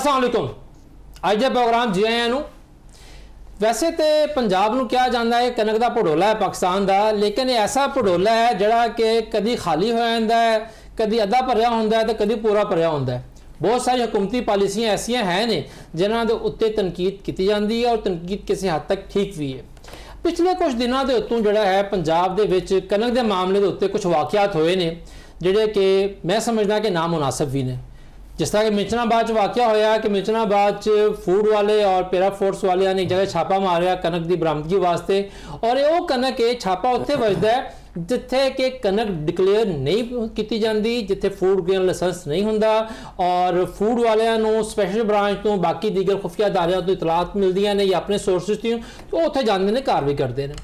अस्सलाम वालेकुम। अज के प्रोग्राम जी आया नूं। वैसे तो पंजाब नूं कहा जाता है कनक का भड़ोला है पाकिस्तान का, लेकिन ऐसा भड़ोला है जिहड़ा कि कभी खाली हो जाता है, कभी अद्धा भरिया होंदा है तो कभी पूरा भरिया होंदा है। बहुत सारी हुकूमती पॉलिसियां ऐसियां हैं ने जिन्हां दे उत्ते तनकीद की जाती है और तनकीद किसी हद तक ठीक भी है। पिछले कुछ दिनों के उत्तों जिहड़ा है पंजाब दे विच कनक के मामले के उत्ते कुछ वाक़यात होए ने जिहड़े कि मैं समझदा कि नामुनासिब भी ने। जिस तरह कि मिचनाबाद वाक़या होया कि मिचनाबाद फूड वाले और पैरा फोर्स वाले ने एक जगह छापा मारिया कनक की बरामदगी वास्ते, और वो कनक छापा उत्थे वजदा है जिथे कि कनक डिकलेयर नहीं की जाती, जिथे फूड ग्रेन लाइसेंस नहीं होंदा और फूड वालों स्पैशल ब्रांच तो बाकी दीगर खुफिया अदारियां तो इतलात मिलदियां ने या अपने सोर्सिस तो वो उत्थे जाते हैं कार्रवाई करते हैं।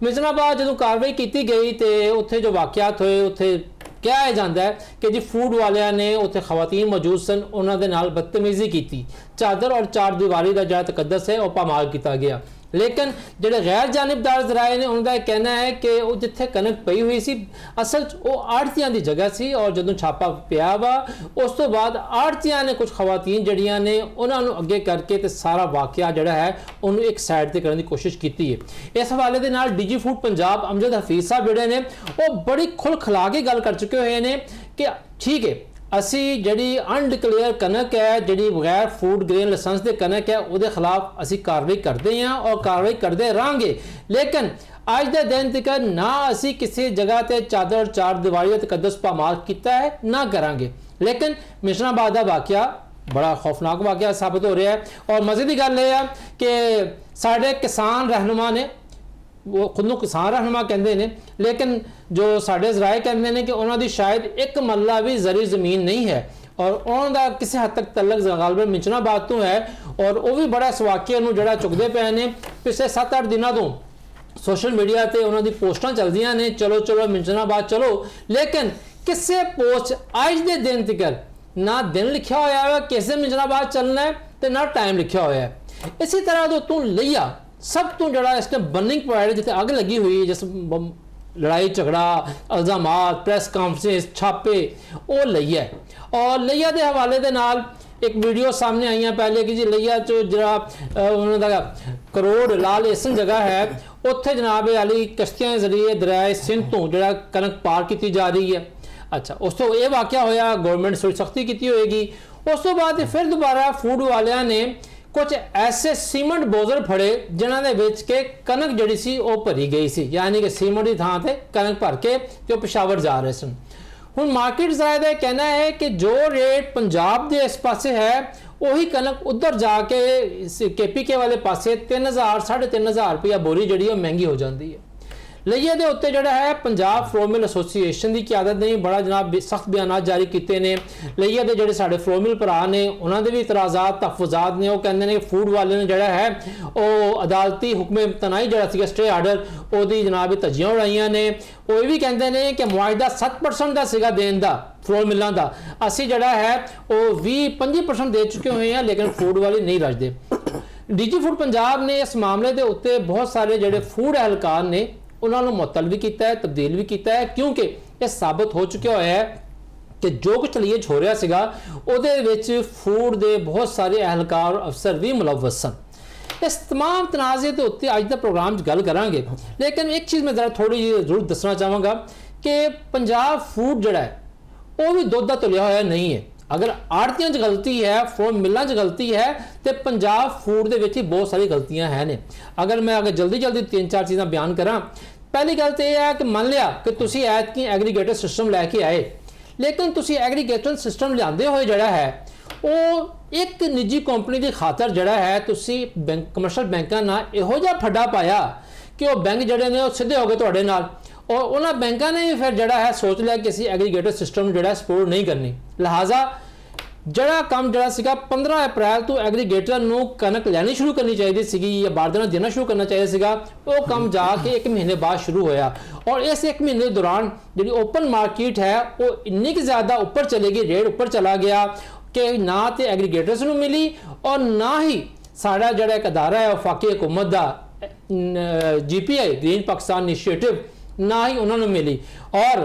मिचनाबाद जो कार्रवाई की गई तो उत्थे जो वाक़यात होए उत्थे कहा जाता है कि जी फूड वालियां ने उत्थे खवातीन मौजूद सन, उन्होंने नाल बदतमीजी की, चादर और चार दीवारी का जो तकद्दस है वह पामाल किया गया। लेकिन जो गैर जानिबदार जराए ने उनका कहना है कि वो जिथे कनक पई हुई सी असल वो आड़तियां की जगह सी, और जो छापा पिया वा उस तो बाद आड़तियां ने कुछ खवातीन जड़ियां ने उन्होंने अगे करके तो सारा वाकया जड़ा है उन्होंने एक साइड से करने की कोशिश की है। इस हवाले के नाल डीजी फूड पंजाब अमजद हफीज साहब जोड़े ने वो बड़ी खुल खिला के गल कर चुके हुए हैं कि ठीक है असी जी अनडिकलेयर कनक है जी बगैर फूड ग्रेन लाइसेंस के कनक है वो खिलाफ असी कार्रवाई करते हैं और कार्रवाई करते रहेंगे, लेकिन अज के दिन तक ना असी किसी जगह पर चादर और चार दीवारी तकद्दस पामाल किया है ना करांगे। लेकिन मिशनाबाद का वाकया बड़ा खौफनाक वाकया साबित हो रहा है। और मजे की गल है कि साढ़े किसान रहनुमा ने वो खुद को किसान रहनुमा कहते हैं, लेकिन जो साढ़े जराए कहते हैं कि उन्होंने शायद एक मल्ला भी जरी जमीन नहीं है और उन्होंने किसी हद तक तलक गालबन मिचनाबाद तो है, और वह भी बड़ा इस वाक़े को जड़ा चुकते पे ने। पिछले 7-8 दिनों तो सोशल मीडिया पर उन्होंने पोस्टां चलदियां ने चलो चलो मिचनाबाद चलो, लेकिन किसी पोस्ट अज के दिन तक ना दिन लिखा होया है किस दिन मिचनाबाद चलना है तो ना टाइम लिखा होया है। इसी तरह तो तू लिया सब तो जड़ा इसने बर्निंग पॉइंट जिथे अग लगी हुई जिस लड़ाई झगड़ा इल्जामात प्रेस कॉन्फ्रेंस छापे वो लई है। और लिया के हवाले के नाल एक वीडियो सामने आई है पहले कि जी लिया चो जरा उन्होंने करोड़ लाल एसन जगह है उत्थे जनाब अली कश्तियां के जरिए दरियाए सिंध तो जरा कनक पार की जा रही है। अच्छा उस तो ये वाकया होया गवर्नमेंट थोड़ी सख्ती की होएगी। उस तो बाद फिर दोबारा फूड वालियां ने कुछ ऐसे सीमेंट बोझल फड़े जिन्होंने के कनक जड़ी सी वो भरी गई सी, यानी कि सीमेंट की थां ते कनक भर के तो पेशावर जा रहे सन। हुण मार्केट जराए का कहना है कि जो रेट पंजाब के इस पासे है वही कनक उधर जाके KPK वाले पासे 3000-3500 रुपया बोरी जी महंगी हो जाती है। लिया के उत्ते जड़ा है पंजाब फ्लोर मिल एसोसीएशन की क्यादत ने बड़ा जनाब सख्त बयान जारी किए हैं। लिया के जोड़े साढ़े फ्लोर मिल भरा ने उन्होंने भी इतराजात तहफुजात ने कहते हैं कि फूड वाले ने जड़ा है वो अदालती हुक्म तनाई जरा स्टे आर्डर वो जनाब धज्जियां उड़ाइया ने। वो ये भी कहते हैं कि मुआवजा 7% का सिगा देन का फ्लोर मिलों का असी जड़ा है वो 20-25% दे चुके हुए हैं, लेकिन फूड वाले नहीं रजते। डीजी फूड पंजाब ने इस मामले के उत्ते बहुत सारे जोड़े फूड एहलकार ने उन्होंने मुअत्तल भी किया है तब्दील भी किया है, क्योंकि यह साबित हो चुका है कि जो कुछ लिए हो रहा सीगा उहदे विच फूड के बहुत सारे एहलकार अफसर भी मुलव्वस सन। इस तमाम तनाज़े के उत्ते अज का प्रोग्राम गल करांगे, लेकिन एक चीज़ मैं जरा थोड़ी जी जरूर दसना चाहांगा कि पंजाब फूड जड़ा है वो भी दुध का तुलिया होया नहीं है। अगर आड़तियां च गलती है फ्लोर मिलों च गलती है तो पंजाब फूड के विच बहुत सारी गलतियां हैं ने। अगर मैं अगर जल्दी 3-4 चीज़ां बयान करा, पहली गल तो यह है कि मान लिया कि तुसी ऐतकी एग्रीगेटर सिस्टम लैके आए, लेकिन तुसी एग्रीगेटर सिस्टम लियाते हुए जड़ा है वो एक निजी कंपनी की खातर जड़ा है तुसी बैंक कमर्शियल बैंकों ना इहो जिहा फड्डा पाया कि वो बैंक जड़े ने सीधे हो गए तुहाडे नाल, और उन्होंने बैंकों ने भी फिर जड़ा है सोच लिया कि असी एग्रीगेटर सिस्टम जो सपोर्ट नहीं करनी। लिहाजा जड़ा काम जड़ा सीगा 15 अप्रैल तो एग्रीगेटर नूं कनक लैनी शुरू करनी चाहिए सी या बारदाना देना शुरू करना चाहिए सीगा, वो काम जाके 1 महीने बाद शुरू होया। और इस 1 महीने के दौरान जी ओपन मार्केट है वो इन्नी ज़्यादा ऊपर चलेगी, रेट ऊपर चला गया कि ना तो एग्रीगेटर्स नूं मिली और ना ही साड़ा जड़ा एक अदारा है वफाकी हुकूमत का GPI ग्रीन पाकिस्तान इनिशिएटिव ना ही उन्होंने मिली। और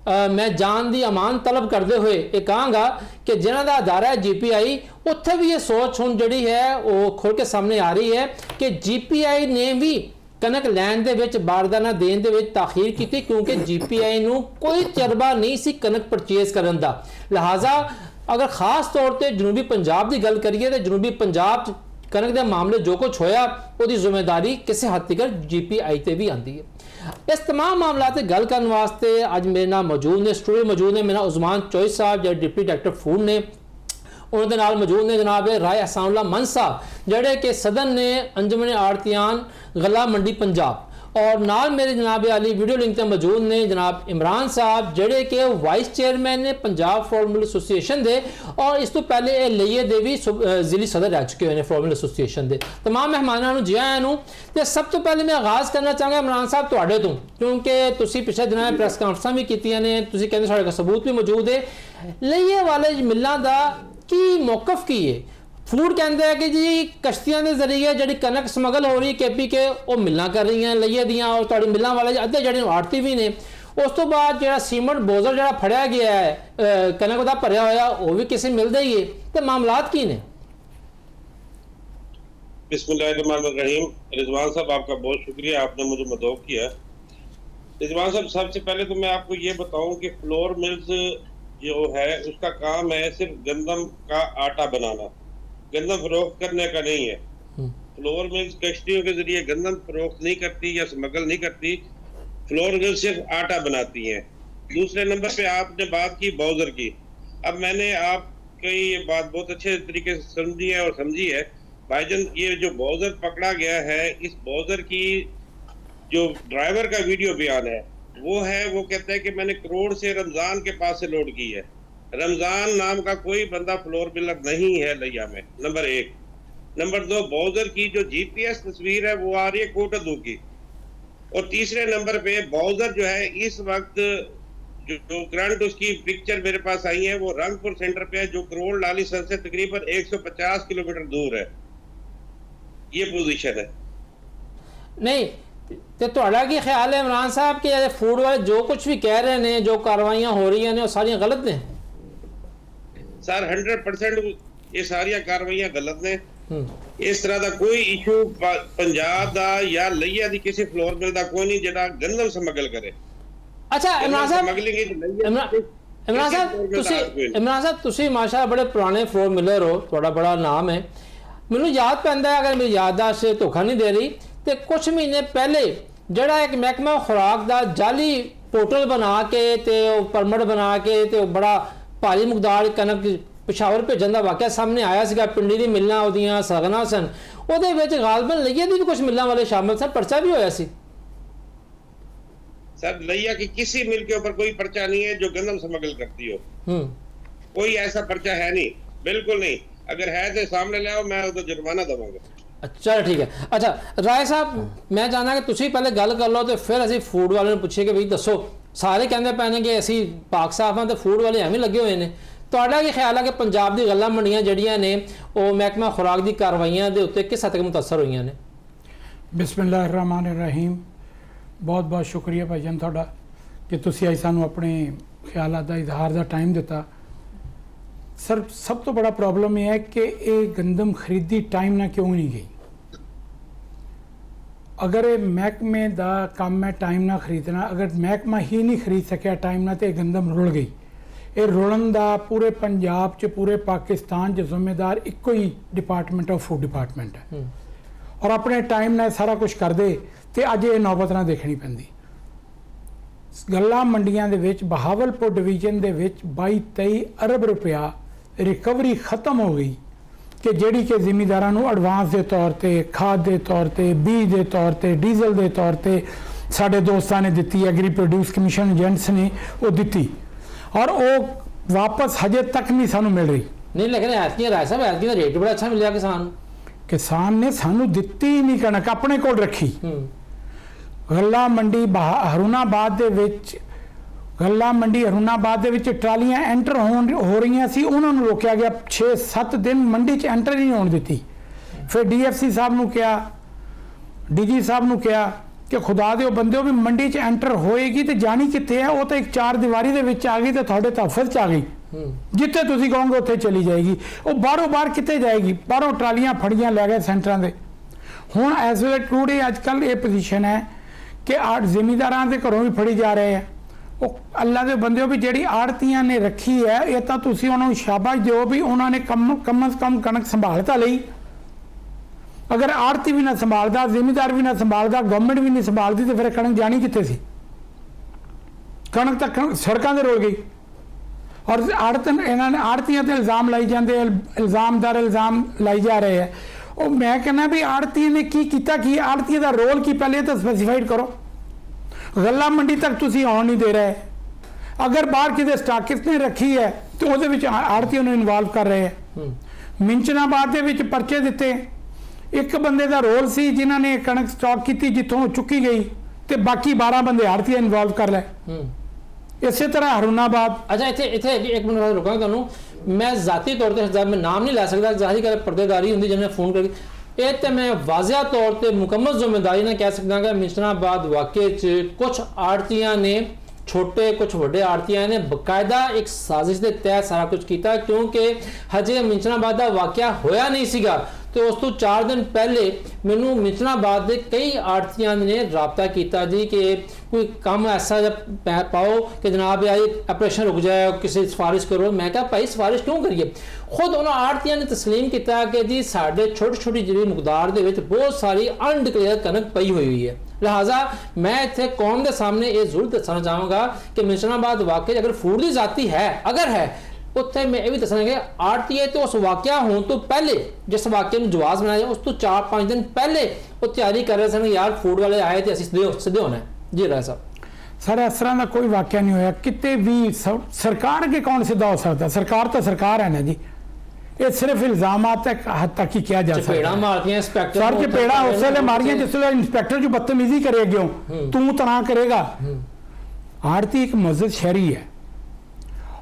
मैं जान की अमान तलब करते हुए ये कहांगा कि जिन्हों का अदारा है GPI उत्थे भी ये सोच हुण जिहड़ी है वो खुल के सामने आ रही है कि GPI ने भी कनक लैण दे विच बारदाना देण दे विच ताखीर की, क्योंकि GPI नूं कोई तजर्बा नहीं सी कनक परचेज करन दा। लिहाजा अगर खास तौर पर जनूबी पंजाब की गल करिए तो जनूबी पंजाब च कनक के मामले जो कुछ होया उसकी जिम्मेदारी किसी हद तक GPI ते भी आती है। इस तमाम मामलों से गल करने वास्ते अज मेरे नाल मौजूद ने, स्टूडियो मौजूद ने मेरा उस्मान चोइस साहब जो डिप्टी डायरेक्टर फूड ने, उन्होंने नाल मौजूद ने जनाब राय एहसानुल्लाह मन साहब जोड़े कि सदन ने अंजुमन आड़तियान गला मंडी पंजाब, और नाल मेरे जनाब अली वीडियो लिंक पर मौजूद ने जनाब इमरान साहब जोड़े कि वाइस चेयरमैन ने पंजाब फ्लोर मिल एसोसीएशन दे, और इस तो पहले लइए दे भी जिली सदर रह चुके हैं फ्लोर मिल एसोसीएशन के। तमाम मेहमानों को जी आयां नूं। ते सब तो पहले मैं आगाज़ करना चाहूँगा इमरान साहब तुहाडे तो, क्योंकि तुसीं पिछले दिनों प्रेस कॉन्फ्रेंसां भी कीतियां ने, तुसीं कहंदे साडे कोल सबूत भी मौजूद है। लइए वाले मिलां दा की मौकफ की है? फूड कहते हैं कि जी कश्तियों के जरिए जी कनक समगल हो रही KP के वो मिलां कर रही हैं लइए दियाँ, और तुहाडी मिलां वाले अद्धे जड़े आड़ती भी ने। उस तो बाद जो सीमेंट बोझर जो फड़िया गया है कनक का भरिया होया वो भी किसी मिलता ही है, तो मामलात की ने? बिस्मिल्लाहिर्रहमानिर्रहीम। रिजवान साहब आपका बहुत शुक्रिया, आपने मुझे मदद किया। रिजवान साहब सबसे पहले तो मैं आपको ये बताऊं कि फ्लोर मिल्स जो है उसका काम है सिर्फ गंदम का आटा बनाना, गंदम फरोख्त करने का नहीं है। फ्लोर मिल्स कश्तियों के जरिए गंदम फरोख्त नहीं करती या स्मगल नहीं करती, फ्लोर मिल्स सिर्फ आटा बनाती हैं। दूसरे नंबर पे आपने बात की बाउजर की। अब मैंने आपकी ये बात बहुत अच्छे तरीके से समझी है और समझी है भाईजान। ये जो बाउजर पकड़ा गया है, इस बाउजर की जो ड्राइवर का वीडियो बयान है वो कहता है कि मैंने करोड़ से रमजान के पास से लोड की है। रमजान नाम का कोई बंदा फ्लोर मिलर नहीं है लिया में, नंबर 1। नंबर 2, बाउजर की जो GPS तस्वीर है वो आ रही है कोटदू की। और तीसरे नंबर पे बाउजर जो है इस वक्त जो करंट उसकी पिक्चर मेरे पास आई है वो रंगपुर सेंटर पे है, जो करोड़ लाली सर से तकरीबन 150 किलोमीटर दूर है। ये पोजीशन है। नहीं तो तुहाडा की ख्याल है इमरान साहब कि फूड वाले जो कुछ भी कह रहे हैं, जो कार्रवाइयां हो रही हैं वो सारी गलत ने? सर 100% ये सारिया कार्रवाइयां गलत ने। इस तरह का कोई इशू पंजाब दा या लइया दी किसी फ्लोर मिल दा कोई नहीं जेड़ा गंदम स्मगल करे। अच्छा इमरान साहब तुसी माशाअल्लाह बड़े पुराने फ्लोर मिलर हो, तुहाडा बड़ा नाम है। मैनू याद पैंदा है, अगर मेरी याददाश्त धोखा नहीं दे रही, तो कुछ महीने पहले जड़ा एक महकमा खुराक दा जाली पोर्टल बना के ते परमिट बना के ते बड़ा भारी मुकदार कनक पिशावर भेजन का वाक़या सामने आया सीगा। पिंडी दी मिलना ओदियां सगना सन, ਉਹਦੇ ਵਿੱਚ गालबन लइया दी भी कुछ मिलना वाले शामिल सन, पर्चा भी होया सी। सर लइया की किसी मिल के ऊपर कोई पर्चा नहीं है जो गंदम स्मगल करती हो। कोई ऐसा पर्चा है नहीं, बिल्कुल नहीं। अगर है तो सामने ले आओ, मैं उसको जुर्माना दूंगा। अच्छा ठीक है। अच्छा राय साहब मैं चाहना कि तुसी पहले गल कर लो तो फिर असीं फूड वाले नूं पुछीए कि भाई दसो, सारे कहते पे ने कि असीं पाक साफ हाँ तो फूड वाले एवं लगे हुए हैं। तुहाडा की ख्याल है कि पंजाब दी गल्लां मंडियां जड़ियां ने वो महकमा खुराक दी कार्रवाइयां दे उत्ते किस हद तक मुतासर होईयां ने? बिस्मिल्लाहिर्रहमानिर्रहीम। बहुत बहुत शुक्रिया भाईजान तुहाडा कि तुसी अज सानूं अपने ख्यालात दा इजहार दा टाइम दिता। सर सब तो बड़ा प्रॉब्लम यह है कि ये गंदम खरीदी टाइम ना क्यों नहीं गई। अगर ये महकमे का काम है टाइम ना खरीदना, अगर महकमा ही नहीं खरीद सकिया टाइम ना, तो ये गंदम रुल गई। ये रुलन का पूरे पंजाब च पूरे पाकिस्तान च जिम्मेदार इको ही डिपार्टमेंट ऑफ फूड डिपार्टमेंट है, और अपने टाइम ना सारा कुछ कर दे तो अज ये नौबत ना देखनी पैंदी। गल्ला मंडियां दे विच बहावलपुर डिवीजन दे विच 22-23 अरब रुपया रिकवरी खत्म हो गई कि जिहड़ी कि जिमीदारां नूं एडवांस के तौर पर, खाद के तौर पर, बीज के तौर पर, डीजल के तौर पर साडे दोस्तां ने दित्ती, एग्री प्रोड्यूस कमीशन एजेंट्स ने वो दित्ती, और वो वापस हजे तक नहीं सानू मिल रही। नहीं लेकिन ऐतकी राय साहब ऐतकी रेट बड़ा अच्छा मिलिया किसान ने सानू दित्ती ही नहीं, कणक अपने कोल रखी। गल्ला मंडी हरुणाबाद दे विच गल्ला मंडी हरुणाबाद दे विच ट्रालियां एंटर हो रही सी, उन्होंने रोकया गया। 6-7 दिन मंडी च एंटर नहीं होने दी। फिर DFC साहब नूं कहा, DG साहब नूं कहा, ਕਿ ਖੁਦਾ ਦੇ ਉਹ ਬੰਦੇ ਵੀ ਮੰਡੀ 'ਚ ਐਂਟਰ ਹੋਏਗੀ ਤੇ ਜਾਣੀ ਕਿੱਥੇ ਹੈ? ਉਹ ਤਾਂ ਇੱਕ ਚਾਰ ਦੀਵਾਰੀ ਦੇ ਵਿੱਚ ਆ ਗਈ ਤੇ ਤੁਹਾਡੇ ਤਹਫਜ਼ 'ਚ ਆ ਗਈ, ਜਿੱਥੇ ਤੁਸੀਂ ਕਹੋਗੇ ਉੱਥੇ ਚਲੀ ਜਾਏਗੀ। ਉਹ ਬਾਹਰੋਂ ਬਾਹਰ ਕਿੱਥੇ ਜਾਏਗੀ? ਬਾਹਰੋਂ ਟਰਾਲੀਆਂ ਫੜੀਆਂ ਲੈ ਗਏ ਸੈਂਟਰਾਂ ਦੇ। ਹੁਣ ਇਸ ਵੇਲੇ ਟੂਡੇ ਅੱਜ ਕੱਲ੍ਹ ਇਹ ਪੋਜੀਸ਼ਨ ਹੈ ਕਿ ਜ਼ਿਮੀਂਦਾਰਾਂ ਦੇ ਘਰੋਂ ਵੀ ਫੜੀ ਜਾ ਰਹੇ ਆ। ਉਹ ਅੱਲਾ ਦੇ ਬੰਦਿਓ ਵੀ ਜਿਹੜੀ ਆੜਤੀਆਂ ਨੇ ਰੱਖੀ ਹੈ, ਇਹ ਤਾਂ ਤੁਸੀਂ ਉਹਨਾਂ ਨੂੰ ਸ਼ਾਬਾਸ਼ ਦਿਓ ਵੀ ਉਹਨਾਂ ਨੇ ਕਮ ਸੇ ਕਮ ਕਣਕ ਸੰਭਾਲ ਤਾਂ ਲਈ। ਅਗਰ ਆੜਤੀ ਵੀ ਨਾ ਸੰਭਾਲਦਾ, ਜ਼ਿਮੀਂਦਾਰ ਵੀ ਨਾ ਸੰਭਾਲਦਾ, ਗਵਰਨਮੈਂਟ ਵੀ ਨਹੀਂ ਸੰਭਾਲਦੀ ਤੇ ਫਿਰ ਕਣਕ ਜਾਣੀ ਕਿੱਥੇ ਸੀ? ਕਣਕ ਤਾਂ ਸੜਕਾਂ ਤੇ ਰੁਲ ਗਈ। ਔਰ ਇਹਨਾਂ ਨੇ ਆੜਤੀਆਂ ਤੇ ਇਲਜ਼ਾਮ ਲਾਈ ਜਾਂਦੇ, ਇਲਜ਼ਾਮ ਲਾਈ ਜਾ ਰਹੇ ਹੈ। ਉਹ ਮੈਂ ਕਹਿੰਦਾ ਵੀ ਆੜਤੀ ਨੇ ਕੀ ਕੀਤਾ, ਕੀ ਆੜਤੀ ਦਾ ਰੋਲ ਕੀ, ਪਹਿਲੇ ਤਾਂ ਸਪੈਸੀਫਾਈਡ ਕਰੋ। ਗੱਲਾ ਮੰਡੀ ਤੱਕ ਤੁਸੀਂ ਆਉਣ ਨਹੀਂ ਦੇ ਰਹੇ। ਅਗਰ ਬਾਹਰ ਕਿਤੇ ਸਟਾਕਿਸਟ ਨੇ ਰੱਖੀ ਹੈ ਤੇ ਉਹਦੇ ਵਿੱਚ ਆੜਤੀਆਂ ਨੂੰ ਇਨਵੋਲਵ ਕਰ ਰਹੇ ਹੈ। ਮਿੰਚਨਾਬਾਦ ਦੇ ਵਿੱਚ ਪਰਚੇ ਦਿੱਤੇ, ਇੱਕ ਬੰਦੇ ਦਾ ਰੋਲ ਸੀ ਜਿਨ੍ਹਾਂ ਨੇ ਕਣਕ ਸਟਾਕ ਕੀਤੀ ਜਿੱਥੋਂ ਚੁੱਕੀ ਗਈ, ਤੇ ਬਾਕੀ 12 ਬੰਦੇ ਆੜਤੀਆਂ ਇਨਵੋਲਵ ਕਰ ਲਏ। ਇਸੇ ਤਰ੍ਹਾਂ ਹਰੂਨਾਬਾਦ। ਅੱਛਾ, ਇੱਥੇ ਇੱਕ ਮਿੰਟ ਰੁਕਾਂਗਾ ਤੁਹਾਨੂੰ। ਮੈਂ ਜ਼ਾਤੀ ਤੌਰ ਤੇ ਮੈਂ ਨਾਮ ਨਹੀਂ ਲੈ ਸਕਦਾ, ਜ਼ਾਹਿਰ ਗੱਲ ਪਰਦੇਦਾਰੀ ਹੁੰਦੀ ਜਿਹਨੇ ਫੋਨ ਕਰਕੇ। ਇਹ ਤੇ ਮੈਂ ਵਾਜ਼ਿਆ ਤੌਰ ਤੇ ਮੁਕੰਮਲ ਜ਼ਿੰਮੇਦਾਰੀ ਨਾਲ ਕਹਿ ਸਕਦਾ ਕਿ ਮਿੰਚਨਾਬਾਦ ਵਾਕਿਏ 'ਚ ਕੁਝ ਆੜਤੀਆਂ ਨੇ, ਛੋਟੇ ਕੁਝ ਵੱਡੇ ਆੜਤੀਆਂ ਨੇ ਬਕਾਇਦਾ ਇੱਕ ਸਾਜ਼ਿਸ਼ ਦੇ ਤਹਿਤ ਸਾਰਾ ਕੁਝ ਕੀਤਾ, ਕਿਉਂਕਿ ਹਜੇ ਮਿੰਚਨਾਬਾਦ ਦਾ ਵਾਕਿਆ ਹੋਇਆ ਨਹੀਂ ਸੀਗਾ ਤੇ ਉਸ ਤੋਂ 4 ਦਿਨ ਪਹਿਲੇ ਮੈਨੂੰ ਮਿੰਚਨਾਬਾਦ ਦੇ ਕਈ ਆੜਤੀਆਂ ਨੇ ਰਾਬਤਾ ਕੀਤਾ ਜੀ ਕਿ ਕੋਈ ਕੰਮ ਐਸਾ ਜਿਹਾ ਪਾਓ ਕਿ ਜਨਾਬ ਇਹ ਆਪਰੇਸ਼ਨ ਰੁਕ ਜਾਏ, ਕਿਸੇ ਸਿਫਾਰਿਸ਼ ਕਰੋ। ਮੈਂ ਕਿਹਾ ਭਾਈ ਸਿਫਾਰਿਸ਼ ਕਿਉਂ ਕਰੀਏ? ਖੁਦ ਉਹਨਾਂ ਆੜਤੀਆਂ ਨੇ ਤਸਲੀਮ ਕੀਤਾ ਕਿ ਜੀ ਸਾਡੇ ਛੋਟੀ ਜਿਹੜੀ ਮੁਕਦਾਰ ਦੇ ਵਿੱਚ ਬਹੁਤ ਸਾਰੀ ਅਨਡਿਕਲੇਅਰ ਕਣਕ ਪਈ ਹੋਈ ਹੈ। ਲਿਹਾਜ਼ਾ ਮੈਂ ਇੱਥੇ ਕੌਮ ਦੇ ਸਾਹਮਣੇ ਇਹ ਜ਼ਰੂਰ ਦੱਸਣਾ ਚਾਹਾਂਗਾ ਕਿ ਮਿੰਚਨਾਬਾਦ ਵਾਕਈ ਅਗਰ ਫੂਡ ਦੀ ਜ਼ਾਤੀ ਹੈ, ਅਗਰ ਹੈ, ਉੱਥੇ ਮੈਂ ਇਹ ਵੀ ਦੱਸਣਾ ਕਿ ਆੜਤੀਏ ਤੇ ਉਸ ਵਾਕਿਆ ਹੋਣ ਤੋਂ ਪਹਿਲੇ, ਜਿਸ ਵਾਕਿਆ ਨੂੰ ਜਵਾਜ਼ ਬਣਾਇਆ ਉਸ ਤੋਂ 4-5 ਦਿਨ ਪਹਿਲੇ ਉਹ ਤਿਆਰੀ ਕਰ ਰਹੇ ਸਨ, ਯਾਰ ਫੂਡ ਵਾਲੇ ਆਏ ਤੇ ਅਸੀਂ ਸਿੱਧੇ ਹੋਣਾ। ਜੀ ਰਾਏ ਸਾਹਿਬ। ਸਰ ਇਸ ਤਰ੍ਹਾਂ ਦਾ ਕੋਈ ਵਾਕਿਆ ਨਹੀਂ ਹੋਇਆ ਕਿਤੇ ਵੀ। ਸਰਕਾਰ ਅੱਗੇ ਕੌਣ ਸਿੱਧਾ ਹੋ ਸਕਦਾ? ਸਰਕਾਰ ਤਾਂ ਸਰਕਾਰ ਹੈ ਨਾ ਜੀ। ਇਹ ਸਿਰਫ ਇਲਜ਼ਾਮਾਤ ਤੱਕ ਹੱਦ ਤੱਕ ਹੀ ਕਿਹਾ ਜਾ ਸਕਦਾ। ਚਪੇੜਾਂ ਮਾਰਦੀਆਂ ਇੰਸਪੈਕਟਰ ਸਰ, ਚਪੇੜਾਂ ਉਸ ਵੇਲੇ ਮਾਰੀਆਂ ਜਿਸ ਵੇਲੇ ਇੰਸਪੈਕਟਰ ਜੋ ਬਦਤਮੀਜ਼ੀ ਕਰੇ ਅੱਗਿਓਂ, ਤੂੰ ਤਣਾ ਕਰੇਗਾ। ਆੜਤੀ ਇੱਕ ਮਸਜਿਦ ਸ਼ਹਿਰੀ ਹੈ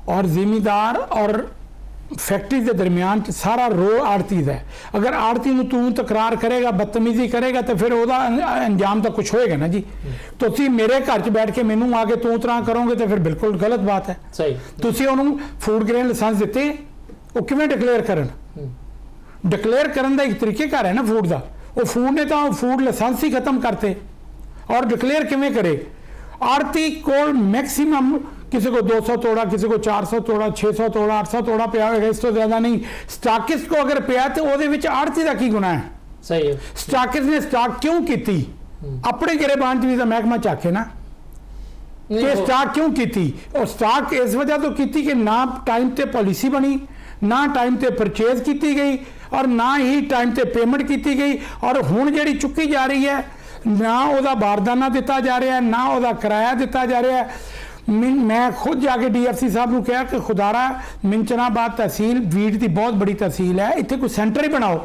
ਔਰ ਜ਼ਿਮੀਂਦਾਰ ਔਰ फैक्ट्री के दरमियान सारा रो आड़ती का है। अगर आड़ती तू तकरार करेगा, बदतमीजी करेगा तो फिर वह अंजाम तो कुछ होएगा ना जी। तो मेरे घर च बैठ के मैनू आके तू तरह करोगे तो फिर बिल्कुल गलत बात है। सही तुसी उन्होंने फूड ग्रेन लाइसेंस दिते, वो किवें डिकलेयर करन? डिकलेयर करन दा एक तरीकेकार है ना फूड का। वो फूड ने तो फूड लाइसेंस ही खत्म करते और डिकलेयर किवें करे? आड़ती को मैक्सीमम किसी को 200 तोड़ा, किसी को 400 तोड़ा, 600 तोड़ा, 800 तोड़ा पिया होगा, इस तो ज्यादा नहीं। स्टाकिस्ट को अगर पिया तो वो आड़ती का की गुनाह है? सही है। स्टाकिस्ट ने स्टाक क्यों की? अपने गिरेबान च भी तो महकमा चाखे ना कि स्टाक क्यों की। और स्टाक इस वजह तो की कि ना टाइम ते पॉलिसी बनी, ना टाइम ते परचेज की गई और ना ही टाइम ते पेमेंट की गई। और हुण जिहड़ी चुकी जा रही है, ना उसका बारदाना दिता जा रहा है, ना उसका किराया दिता जा रहा है। मैं खुद जाके DFC साहब को कहा कि खुदारा मिंचनाबाद तहसील वीट की बहुत बड़ी तहसील है, इतने कोई सेंटर ही बनाओ।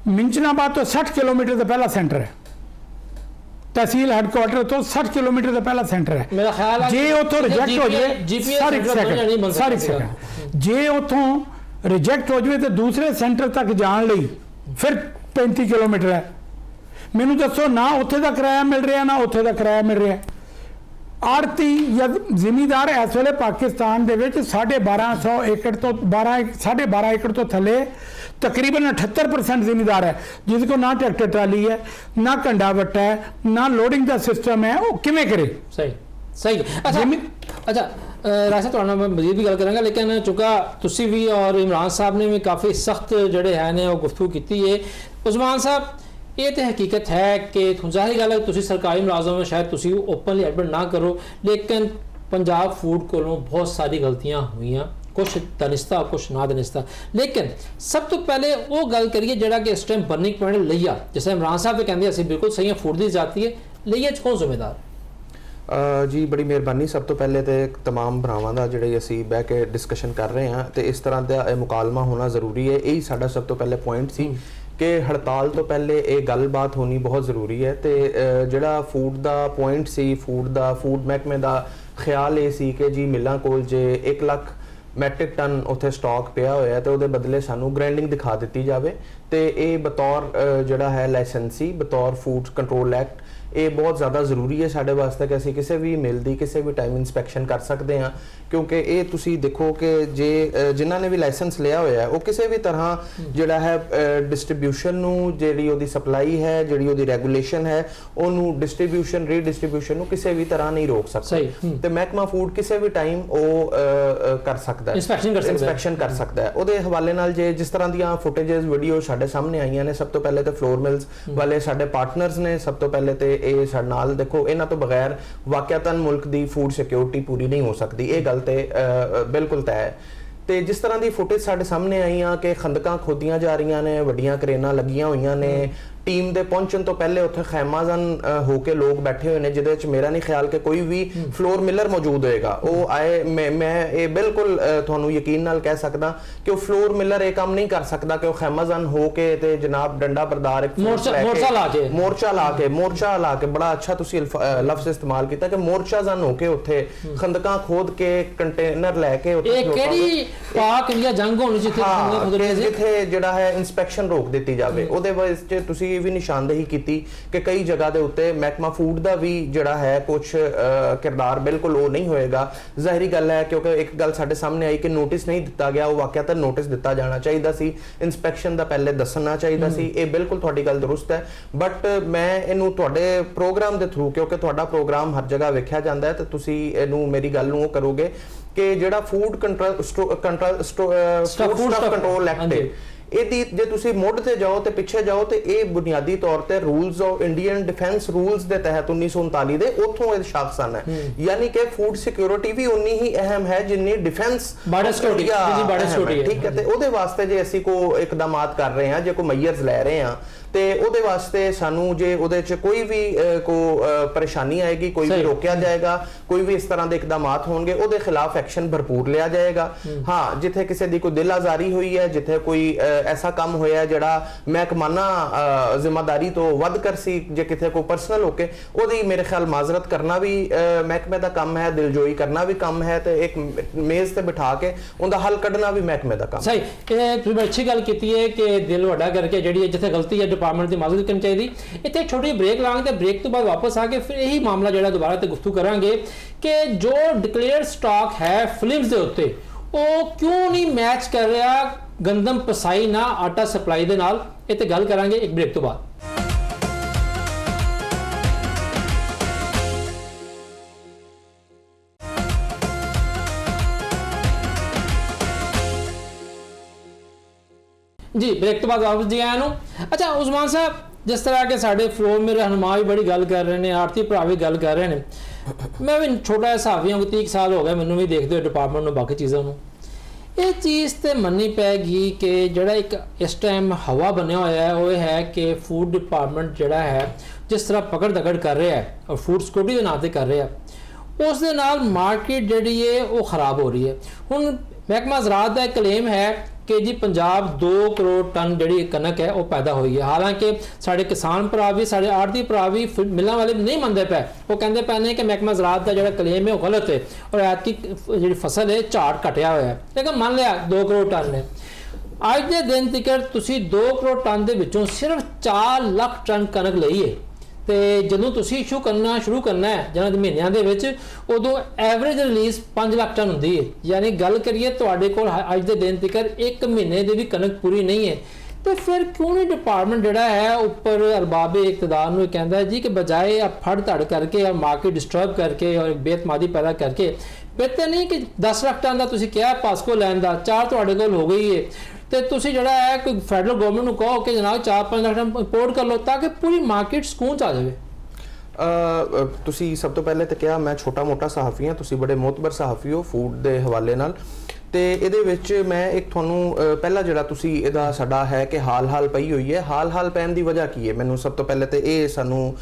मिंचनाबाद तो 60 किलोमीटर का पहला सेंटर है, तहसील हैडक्वार्टर तो 60 किलोमीटर का पहला सेंटर है। मेरा ख्याल जे उतो रिजेक्ट हो जाए, जे उतो रिजेक्ट हो जाए तो दूसरे सेंटर तक जाने लई फिर 35 किलोमीटर है। मैनू दसो ना उत्थे दा किराया मिल रहा, ना उत्थे दा किराया मिल रहा। आड़ती या जिमीदार इस वेले पाकिस्तान दे विच 1250 एकड़ तो 12.5 एकड़ तो थले तकरीबन 78% जिमीदार है जिसको ना ट्रैक्टर ट्राली है, ना कंडा वट्टा है, ना लोडिंग का सिस्टम है। वो किवें करे? सही सही। अच्छा राशा थोड़ा मैं मजीद भी गल करांगा, लेकिन चूंकि तुसी भी और इमरान साहब ने भी काफ़ी सख्त जड़े हैं ने गुफ्तगू की है। उस्मान साहब, ये तो हकीकत है कि जाहिर गल है तुसी सरकारी मुलाजम में शायद तुसी ओपनली एडमिट ना करो, लेकिन पंजाब फूड को बहुत सारी गलतियां हुई, कुछ दनिस्ता कुछ ना दनिस्ता। लेकिन सब तो पहले वो गल करिए जरा कि इस टाइम बर्निंग पॉइंट लिया, जैसे इमरान साहब तो कहते असं बिल्कुल सही है, फूड की जाती है, लिया कौन जिम्मेदार? जी बड़ी मेहरबानी। सब तो पहले तो तमाम भरावां दा जिहड़े असीं बह के डिस्कशन कर रहे हैं तो इस तरह का मुकालमा होना जरूरी है। यही साडा सब तो पहले पॉइंट सी कि हड़ताल तो पहले ये गलबात होनी बहुत ज़रूरी है। तो जिहड़ा फूड का पॉइंट सी, फूड महकमे का ख्याल ये सी कि जी मिलां कोल जे 1 लाख मैट्रिक टन उत्थे स्टॉक पिया होया तो उहदे बदले सानू ग्राइंडिंग दिखा दी जाए। तो ये बतौर जिहड़ा है लाइसेंसी, बतौर फूड कंट्रोल एक्ट ਇਹ ਬਹੁਤ ਜ਼ਿਆਦਾ ਜ਼ਰੂਰੀ ਹੈ ਸਾਡੇ ਵਾਸਤੇ ਕਿ ਅਸੀਂ ਕਿਸੇ ਵੀ ਮਿਲ ਦੀ ਕਿਸੇ ਵੀ ਟਾਈਮ ਇਨਸਪੈਕਸ਼ਨ ਕਰ ਸਕਦੇ ਹਾਂ, ਕਿਉਂਕਿ ਇਹ ਤੁਸੀਂ ਦੇਖੋ ਕਿ ਜੇ ਜਿਨ੍ਹਾਂ ਨੇ ਵੀ ਲਾਇਸੈਂਸ ਲਿਆ ਹੋਇਆ ਉਹ ਕਿਸੇ ਵੀ ਤਰ੍ਹਾਂ ਜਿਹੜਾ ਹੈ ਡਿਸਟ੍ਰੀਬਿਊਸ਼ਨ ਨੂੰ, ਜਿਹੜੀ ਉਹਦੀ ਸਪਲਾਈ ਹੈ, ਜਿਹੜੀ ਉਹਦੀ ਰੈਗੂਲੇਸ਼ਨ ਹੈ, ਉਹਨੂੰ ਡਿਸਟ੍ਰੀਬਿਊਸ਼ਨ ਰੀਡਿਸਟ੍ਰੀਬਿਊਸ਼ਨ ਨੂੰ ਕਿਸੇ ਵੀ ਤਰ੍ਹਾਂ ਨਹੀਂ ਰੋਕ ਸਕਦਾ। ਤੇ ਮਹਿਕਮਾ ਫੂਡ ਕਿਸੇ ਵੀ ਟਾਈਮ ਉਹ ਕਰ ਸਕਦਾ ਹੈ, ਇਨਸਪੈਕਸ਼ਨ ਕਰ ਸਕਦਾ ਹੈ। ਉਹਦੇ ਹਵਾਲੇ ਨਾਲ ਜੇ ਜਿਸ ਤਰ੍ਹਾਂ ਦੀਆਂ ਫੁਟੇजेस ਵੀਡੀਓ ਸਾਡੇ ਸਾਹਮਣੇ ਆਈਆਂ ਨੇ, ਸਭ ਤੋਂ ਪਹਿਲੇ ਤੇ ਫਲੋਰ ਮਿਲਸ ਵਾਲੇ ਸਾਡੇ ਪਾਰਟਨਰਸ ਨੇ, ਸਭ ਤੋਂ ਪਹਿਲੇ ਤੇ ਇਹ ਸਾਡੇ ਨਾਲ ਦੇਖੋ, ਇਹਨਾਂ ਤੋਂ ਬਗੈਰ ਵਾਕਿਆਤਨ ਮੁਲਕ ਦੀ ਫੂਡ ਸਿਕਿਉਰਿਟੀ ਪੂਰੀ ਨਹੀਂ ਹੋ ਸਕਦੀ, ਇਹ ਗੱਲ ਤੇ ਬਿਲਕੁਲ ਤੈਅ ਹੈ। ਤੇ ਜਿਸ ਤਰ੍ਹਾਂ ਦੀ ਫੁਟੇਜ ਸਾਡੇ ਸਾਹਮਣੇ ਆਈਆਂ ਕਿ ਖੰਦਕਾਂ ਖੋਦੀਆਂ ਜਾ ਰਹੀਆਂ ਨੇ, ਵੱਡੀਆਂ ਕਰੇਨਾਂ ਲੱਗੀਆਂ ਹੋਈਆਂ ਨੇ, ਟੀਮ ਦੇ ਪਹੁੰਚਣ ਤੋਂ ਪਹਿਲੇ ਉੱਥੇ ਖੈਮਾਜ਼ਨ ਹੋ ਕੇ ਲੋਕ ਬੈਠੇ ਹੋਏ ਨੇ, ਜਿਹਦੇ ਵਿੱਚ ਮੇਰਾ ਨਹੀਂ ਖਿਆਲ ਕਿ ਕੋਈ ਵੀ ਫਲੋਰ ਮਿਲਰ ਮੌਜੂਦ ਹੋਏਗਾ। ਉਹ ਆਏ, ਮੈਂ ਇਹ ਬਿਲਕੁਲ ਤੁਹਾਨੂੰ ਯਕੀਨ ਨਾਲ ਕਹਿ ਸਕਦਾ ਕਿ ਉਹ ਫਲੋਰ ਮਿਲਰ ਇਹ ਕੰਮ ਨਹੀਂ ਕਰ ਸਕਦਾ ਕਿ ਉਹ ਖੈਮਾਜ਼ਨ ਹੋ ਕੇ ਤੇ ਜਨਾਬ ਡੰਡਾ ਬਰਦਾਰ ਇੱਕ ਮੋਰਚਾ ਲਾ ਕੇ ਬੜਾ ਅੱਛਾ ਤੁਸੀਂ ਲਫ਼ਜ਼ ਇਸਤੇਮਾਲ ਕੀਤਾ ਕਿ ਮੋਰਚਾਜ਼ਨ ਹੋ ਕੇ ਉੱਥੇ ਖੰਦਕਾਂ ਖੋਦ ਕੇ ਕੰਟੇਨਰ ਲੈ ਕੇ ਉੱਥੇ ਇਹ ਕਿਹੜੀ ਪਾਕ ਇੰਡੀਆ ਜੰਗ ਹੋਣੀ ਜਿੱਥੇ ਜਿਹੜਾ ਹੈ ਇਨਸਪੈਕਸ਼ਨ ਰੋਕ ਦਿੱਤੀ ਜਾਵੇ। ਉਹਦੇ ਵਿੱਚ ਤੁਸੀਂ ਇਹ ਵੀ ਨਿਸ਼ਾਨਦੇਹੀ ਕੀਤੀ ਕਿ ਕਈ ਜਗ੍ਹਾ ਦੇ ਉੱਤੇ ਮਹਿਕਮਾ ਫੂਡ ਦਾ ਵੀ ਜਿਹੜਾ ਹੈ ਕੁਝ ਕਿਰਦਾਰ ਬਿਲਕੁਲ ਉਹ ਨਹੀਂ ਹੋਏਗਾ। ਜ਼ਾਹਿਰੀ ਗੱਲ ਹੈ ਕਿਉਂਕਿ ਇੱਕ ਗੱਲ ਸਾਡੇ ਸਾਹਮਣੇ ਆਈ ਕਿ ਨੋਟਿਸ ਨਹੀਂ ਦਿੱਤਾ ਗਿਆ, ਉਹ ਵਾਕਿਆਤਨ ਨੋਟਿਸ ਦਿੱਤਾ ਜਾਣਾ ਚਾਹੀਦਾ ਸੀ, ਇਨਸਪੈਕਸ਼ਨ ਦਾ ਪਹਿਲੇ ਦੱਸਣਾ ਚਾਹੀਦਾ ਸੀ। ਇਹ ਬਿਲਕੁਲ ਤੁਹਾਡੀ ਗੱਲ ਦਰੁਸਤ ਹੈ, ਬਟ ਮੈਂ ਇਹਨੂੰ ਤੁਹਾਡੇ ਪ੍ਰੋਗਰਾਮ ਦੇ ਥਰੂ, ਕਿਉਂਕਿ ਤੁਹਾਡਾ ਪ੍ਰੋਗਰਾਮ ਹਰ ਜਗ੍ਹਾ ਵੇਖਿਆ ਜਾਂਦਾ ਹੈ, ਤੇ ਤੁਸੀਂ ਇਹਨੂੰ ਮੇਰੀ ਗੱਲ ਨੂੰ ਉਹ ਕਰੋਗੇ ਕਿ ਜਿਹੜਾ ਫੂਡ ਕੰਟਰੋਲ ਐਕਟ ਹੈ, ਇਹਦੀ ਜੇ ਤੁਸੀਂ ਮੁੱਢ ਤੇ ਜਾਓ ਤੇ ਪਿੱਛੇ ਜਾਓ ਤੇ ਇਹ ਬੁਨਿਆਦੀ ਤੌਰ ਤੇ rules of Indian defence rules ਦੇ ਤਹਿਤ 1939 ਦੇ ਉੱਥੋਂ ਇਹ ਸ਼ਾਖਸਨ ਹੈ। ਯਾਨੀ ਕਿ ਫੂਡ ਸਿਕਿਉਰਿਟੀ ਵੀ ਉਨੀ ਹੀ ਅਹਿਮ ਹੈ ਜਿੰਨੀ ਡਿਫੈਂਸ ਬਾਰਡਰ ਸਿਕਿਉਰਿਟੀ। ਠੀਕ ਹੈ, ਤੇ ਉਹਦੇ ਵਾਸਤੇ ਜੇ ਅਸੀਂ ਕੋ ਇਕਦਾਮਾਤ ਕਰ ਰਹੇ ਹਾਂ, ਜੇ ਕੋ ਮੈਜਰਸ ਲੈ ਰਹੇ ਹਾਂ, ਤੇ ਉਹਦੇ ਵਾਸਤੇ ਸਾਨੂੰ ਜੇ ਉਹਦੇ ਚ ਕੋਈ ਵੀ ਪਰੇਸ਼ਾਨੀ ਆਏਗੀ, ਕੋਈ ਵੀ ਰੋਕਿਆ ਜਾਏਗਾ, ਕੋਈ ਵੀ ਇਸ ਤਰ੍ਹਾਂ ਦੇ ਇਕਦਾਮਾਤ ਹੋਣਗੇ, ਉਹਦੇ ਖਿਲਾਫ ਐਕਸ਼ਨ ਭਰਪੂਰ ਲਿਆ ਜਾਏਗਾ। ਹਾਂ, ਜਿੱਥੇ ਕਿਸੇ ਦੀ ਕੋਈ ਦਿਲ ਆਜ਼ਾਰੀ ਹੋਈ ਹੈ, ਜਿੱਥੇ ਕੋਈ ਐਸਾ ਕੰਮ ਹੋਇਆ ਜਿਹੜਾ ਮਹਿਕਮਾਨਾ ਜ਼ਿੰਮੇਦਾਰੀ ਤੋਂ ਵੱਧ ਕਰ ਸੀ, ਜੇ ਕਿਤੇ ਕੋਈ ਪਰਸਨਲ ਹੋ ਕੇ, ਉਹਦੀ ਮੇਰੇ ਖਿਆਲ ਮਾਜ਼ਰਤ ਕਰਨਾ ਵੀ ਮਹਿਕਮੇ ਦਾ ਕੰਮ ਹੈ, ਦਿਲਜੋਈ ਕਰਨਾ ਵੀ ਕੰਮ ਹੈ, ਤੇ ਇੱਕ ਮੇਜ਼ ਤੇ ਬਿਠਾ ਕੇ ਉਹਦਾ ਹੱਲ ਕੱਢਣਾ ਵੀ ਮਹਿਕਮੇ ਦਾ ਕੰਮ। ਸਹੀ, ਇਹ ਤੁਸੀਂ ਅੱਛੀ ਗੱਲ ਕੀਤੀ ਹੈ ਕਿ ਦਿਲ ਵੱਡਾ ਕਰਕੇ ਜਿਹੜੀ ਜਿੱਥੇ ਗਲਤੀ ਹੈ ਡਿਪਾਰਟਮੈਂਟ ਦੀ ਮਾਜ਼ਰਤ ਕਰਨੀ ਚਾਹੀਦੀ। ਇੱਥੇ ਛੋਟੀ ਬ੍ਰੇਕ ਲਾਂਗੇ ਤੇ ਬ੍ਰੇਕ ਤੋਂ ਬਾਅਦ ਵਾਪਸ ਆ ਕੇ ਫਿਰ ਇਹੀ ਮਾਮਲਾ ਜਿਹੜਾ ਦੁਬਾਰਾ ਤੇ ਗੁਫ਼ਤਗੂ ਕਰਾਂਗੇ ਕਿ ਜੋ ਡਿਕਲੇਅਰਡ ਸਟਾਕ ਹੈ ਫਿਲਮਸ ਦੇ ਉੱਤੇ, ਉਹ ਕਿਉਂ ਨਹੀਂ ਮੈਚ ਕਰ ਰਿਹਾ ਗੰਦਮ ਪਸਾਈ ਨਾ ਆਟਾ ਸਪਲਾਈ ਦੇ ਨਾਲ। ਇਹ ਤੇ ਗੱਲ ਕਰਾਂਗੇ ਇੱਕ ਬ੍ਰੇਕ ਤੋਂ ਬਾਅਦ। ਜੀ ਬ੍ਰੇਕ ਤੋਂ ਬਾਅਦ ਵਾਪਸ ਜੀ ਆਇਆਂ ਨੂੰ। ਅੱਛਾ ਉਸਮਾਨ ਸਾਹਿਬ, ਜਿਸ ਤਰ੍ਹਾਂ ਕਿ ਸਾਡੇ ਫਲੋਰ ਮੇਰੇ ਰਹਿਨੁਮਾ ਵੀ ਬੜੀ ਗੱਲ ਕਰ ਰਹੇ ਨੇ, ਆਰਤੀ ਭਰਾ ਵੀ ਗੱਲ ਕਰ ਰਹੇ ਨੇ, ਮੈਂ ਵੀ ਛੋਟਾ ਜਿਹਾ ਹਿਸਾਬੀ ਹਾਂ, 30 ਸਾਲ ਹੋ ਗਏ ਮੈਨੂੰ ਵੀ ਦੇਖਦੇ ਹੋਏ ਡਿਪਾਰਟਮੈਂਟ ਨੂੰ, ਬਾਕੀ ਚੀਜ਼ਾਂ ਨੂੰ। ਇਹ ਚੀਜ਼ ਤੇ ਮੰਨਣੀ ਪੈਗੀ ਕਿ ਜਿਹੜਾ ਇੱਕ ਇਸ ਟਾਈਮ ਹਵਾ ਬਣਿਆ ਹੋਇਆ ਹੈ ਉਹ ਇਹ ਹੈ ਕਿ ਫੂਡ ਡਿਪਾਰਟਮੈਂਟ ਜਿਹੜਾ ਹੈ ਜਿਸ ਤਰ੍ਹਾਂ ਪਕੜ ਦਕੜ ਕਰ ਰਿਹਾ ਹੈ ਔਰ ਫੂਡ ਸਿਕਿਉਰਿਟੀ ਦੇ ਨਾਂ ਤੇ ਕਰ ਰਿਹਾ, ਉਸ ਦੇ ਨਾਲ ਮਾਰਕੀਟ ਜਿਹੜੀ ਹੈ ਉਹ ਖਰਾਬ ਹੋ ਰਹੀ ਹੈ। ਹੁਣ ਮਹਿਕਮਾ ਜ਼ਰਾਅਤ ਦਾ ਕਲੇਮ ਹੈ ਕਿ ਜੀ ਪੰਜਾਬ 2 ਕਰੋੜ ਟਨ ਜਿਹੜੀ ਕਣਕ ਹੈ ਉਹ ਪੈਦਾ ਹੋਈ ਹੈ। ਹਾਲਾਂਕਿ ਸਾਡੇ ਕਿਸਾਨ ਭਰਾ ਵੀ, ਸਾਡੇ ਆੜਤੀ ਭਰਾ ਵੀ, ਮਿਲਾਂ ਵਾਲੇ ਨਹੀਂ ਮੰਨਦੇ ਪਏ। ਉਹ ਕਹਿੰਦੇ ਪਏ ਨੇ ਕਿ ਮਹਿਕਮਾ ਜ਼ਰਾਅਤ ਦਾ ਜਿਹੜਾ ਕਲੇਮ ਹੈ ਉਹ ਗਲਤ ਹੈ ਔਰ ਐਤਕੀ ਜਿਹੜੀ ਫਸਲ ਹੈ ਝਾੜ ਘਟਿਆ ਹੋਇਆ ਹੈ। ਲੇਕਿਨ ਮੰਨ ਲਿਆ 2 ਕਰੋੜ ਟਨ ਨੇ। ਅੱਜ ਦੇ ਦਿਨ ਤੱਕ ਤੁਸੀਂ 2 ਕਰੋੜ ਟਨ ਦੇ ਵਿੱਚੋਂ ਸਿਰਫ 4 ਲੱਖ ਟਨ ਕਣਕ ਲਈ ਹੈ, ਤੇ ਜਦੋਂ ਤੁਸੀਂ ਇਸ਼ੂ ਕਰਨਾ ਸ਼ੁਰੂ ਕਰਨਾ ਹੈ ਜਿਹਨਾਂ ਦੇ ਮਹੀਨਿਆਂ ਦੇ ਵਿੱਚ, ਉਦੋਂ ਐਵਰੇਜ ਰਿਲੀਜ਼ 5 ਲੱਖ ਟਨ ਹੁੰਦੀ ਹੈ। ਯਾਨੀ ਗੱਲ ਕਰੀਏ ਤੁਹਾਡੇ ਕੋਲ ਅੱਜ ਦੇ ਦਿਨ ਤੱਕ 1 ਮਹੀਨੇ ਦੀ ਵੀ ਕਣਕ ਪੂਰੀ ਨਹੀਂ ਹੈ। ਤੇ ਫਿਰ ਕਿਉਂ ਨਹੀਂ ਡਿਪਾਰਟਮੈਂਟ ਜਿਹੜਾ ਹੈ ਉੱਪਰ ਅਰਬਾਬੇ ਇਕਤਦਾਰ ਨੂੰ ਕਹਿੰਦਾ ਜੀ ਕਿ ਬਜਾਏ ਆ ਫੜ ਧੜ ਕਰਕੇ ਆ ਮਾਰਕੀਟ ਡਿਸਟਰਬ ਕਰਕੇ ਔਰ ਬੇਤਮਾਦੀ ਪੈਦਾ ਕਰਕੇ, ਬਿਹਤਰ ਨਹੀਂ ਕਿ 10 ਲੱਖ ਟਨ ਦਾ ਤੁਸੀਂ ਕਿਹਾ ਪਾਸਕੋ ਲੈਣ ਦਾ, 4 ਤੁਹਾਡੇ ਕੋਲ ਹੋ ਗਈ ਹੈ, ਤੇ ਤੁਸੀਂ ਜਿਹੜਾ ਹੈ ਕੋਈ ਫੈਡਰਲ ਗਵਰਨਮੈਂਟ ਨੂੰ ਕਹੋ ਕਿ ਜਨਾਬ 4-5 ਲੱਖ ਟਨ ਇੰਪੋਰਟ ਕਰ ਲਓ ਤਾਂ ਕਿ ਪੂਰੀ ਮਾਰਕੀਟ ਸਕੂਨ ਚ ਆ ਜਾਵੇ। ਤੁਸੀਂ ਸਭ ਤੋਂ ਪਹਿਲੇ ਤਾਂ ਕਿਹਾ ਮੈਂ ਛੋਟਾ ਮੋਟਾ ਸਹਾਫੀ ਹਾਂ, ਤੁਸੀਂ ਬੜੇ ਮੋਤਬਰ ਸਹਾਫੀ ਹੋ ਫੂਡ ਦੇ ਹਵਾਲੇ ਨਾਲ, ਤੇ ਇਹਦੇ ਵਿੱਚ ਮੈਂ ਇੱਕ ਤੁਹਾਨੂੰ ਪਹਿਲਾ ਜਿਹੜਾ ਤੁਸੀਂ ਇਹਦਾ ਸਾਡਾ ਹੈ ਕਿ ਹਾਲ ਪਈ ਹੋਈ ਹੈ, ਹਾਲ ਪੈਣ ਦੀ ਵਜ੍ਹਾ ਕੀ ਹੈ, ਮੈਨੂੰ ਸਭ ਤੋਂ ਪਹਿਲੇ ਤੇ ਇਹ ਸਾਨੂੰ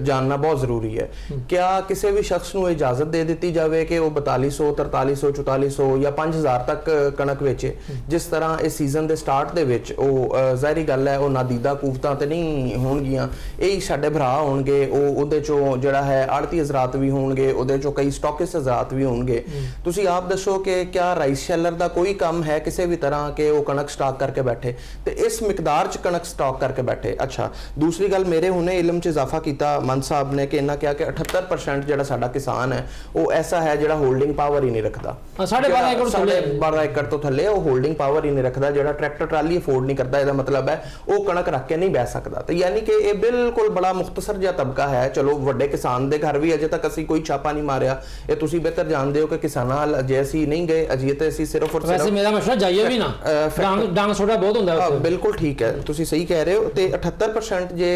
ਜਾਣਨਾ ਬਹੁਤ ਜ਼ਰੂਰੀ ਹੈ। ਕਿਆ ਕਿਸੇ ਵੀ ਸ਼ਖਸ ਨੂੰ ਇਜਾਜ਼ਤ ਦੇ ਦਿੱਤੀ ਜਾਵੇ ਕਿ ਉਹ 4200 4300 4400 ਜਾਂ 5000 ਤੱਕ ਕਣਕ ਵੇਚੇ, ਜਿਸ ਤਰ੍ਹਾਂ ਇਸ ਸੀਜ਼ਨ ਦੇ ਸਟਾਰਟ ਦੇ ਵਿੱਚ? ਉਹ ਜ਼ਾਹਿਰੀ ਗੱਲ ਹੈ ਉਹ ਨਾਦੀਦਾ ਕੂਵਤਾਂ ਤੇ ਨਹੀਂ ਹੋਣਗੀਆਂ, ਇਹ ਸਾਡੇ ਭਰਾ ਹੋਣਗੇ, ਉਹਦੇ ਚੋਂ ਜਿਹੜਾ ਹੈ ਆੜਤੀ ਹਜ਼ਰਾਤ ਵੀ ਹੋਣਗੇ, ਉਹਦੇ ਚੋਂ ਕਈ ਸਟਾਕਿਸਟ ਹਜ਼ਰਾਤ ਵੀ ਹੋਣਗੇ। ਤੁਸੀਂ ਆਪ ਦੱਸੋ ਕਿ ਜਾਂ ਰਾਈਸ ਸ਼ੈਲਰ ਦਾ ਕੋਈ ਕੰਮ ਹੈ ਕਿਸੇ ਵੀ ਤਰ੍ਹਾਂ ਕਿ ਉਹ ਕਣਕ ਸਟਾਕ ਕਰਕੇ ਬੈਠੇ ਤੇ ਇਸ ਮਿਕਦਾਰ 'ਚ ਕਣਕ ਸਟਾਕ ਕਰਕੇ ਬੈਠੇ। ਅੱਛਾ, ਦੂਸਰੀ ਗੱਲ, ਮੇਰੇ ਹੁਣੇ ਇਲਮ 'ਚ ਇਜ਼ਾਫਾ ਕੀਤਾ ਮਨ ਸਾਹਿਬ ਨੇ ਕਿ ਇਹਨਾਂ ਕਿਹਾ ਕਿ 78% ਜਿਹੜਾ ਸਾਡਾ ਕਿਸਾਨ ਹੈ ਉਹ ਐਸਾ ਹੈ ਜਿਹੜਾ ਹੋਲਡਿੰਗ ਪਾਵਰ ਹੀ ਨਹੀਂ ਰੱਖਦਾ। 12.5 ਏਕੜ ਤੋਂ ਥੱਲੇ ਉਹ ਹੋਲਡਿੰਗ ਪਾਵਰ ਹੀ ਨਹੀਂ ਰੱਖਦਾ, ਜਿਹੜਾ ਟਰੈਕਟਰ ਟਰਾਲੀ ਅਫੋਰਡ ਨਹੀਂ ਕਰਦਾ। ਇਹਦਾ ਮਤਲਬ ਹੈ ਉਹ ਕਣਕ ਰੱਖ ਕੇ ਨਹੀਂ ਬਹਿ ਸਕਦਾ। ਤੇ ਯਾਨੀ ਕਿ ਇਹ ਬਿਲਕੁਲ ਬੜਾ ਮੁਖਤਸਰ ਜਿਹਾ ਤਬਕਾ ਹੈ। ਚਲੋ ਵੱਡੇ ਕਿਸਾਨ ਦੇ ਘਰ ਵੀ ਅਜੇ ਤੱਕ ਅਸੀਂ ਕੋਈ ਛਾਪਾ ਨਹੀਂ ਮਾਰਿਆ, ਇਹ ਤੁਸੀਂ ਬਿਹਤਰ ਜਾਣਦੇ ਹੋ ਕਿ ਕਿਸਾਨਾਂ ਨਾਲ ਅਜੇ ਅਸੀਂ ਨਹੀਂ ਗਏ, ਅਜੇ ਤੇ ਅਸੀਂ ਸਿਰਫ ਔਰ ਵੈਸੇ ਮੇਰਾ ਮਸ਼ਵਰਾ ਜਾਈਏ ਵੀ ਨਾ, ਡਾਂਗ ਛੋਟਾ ਬਹੁਤ ਹੁੰਦਾ ਹੈ। ਬਿਲਕੁਲ ਠੀਕ ਹੈ, ਤੁਸੀਂ ਸਹੀ ਕਹਿ ਰਹੇ ਹੋ। ਤੇ 78% ਜੇ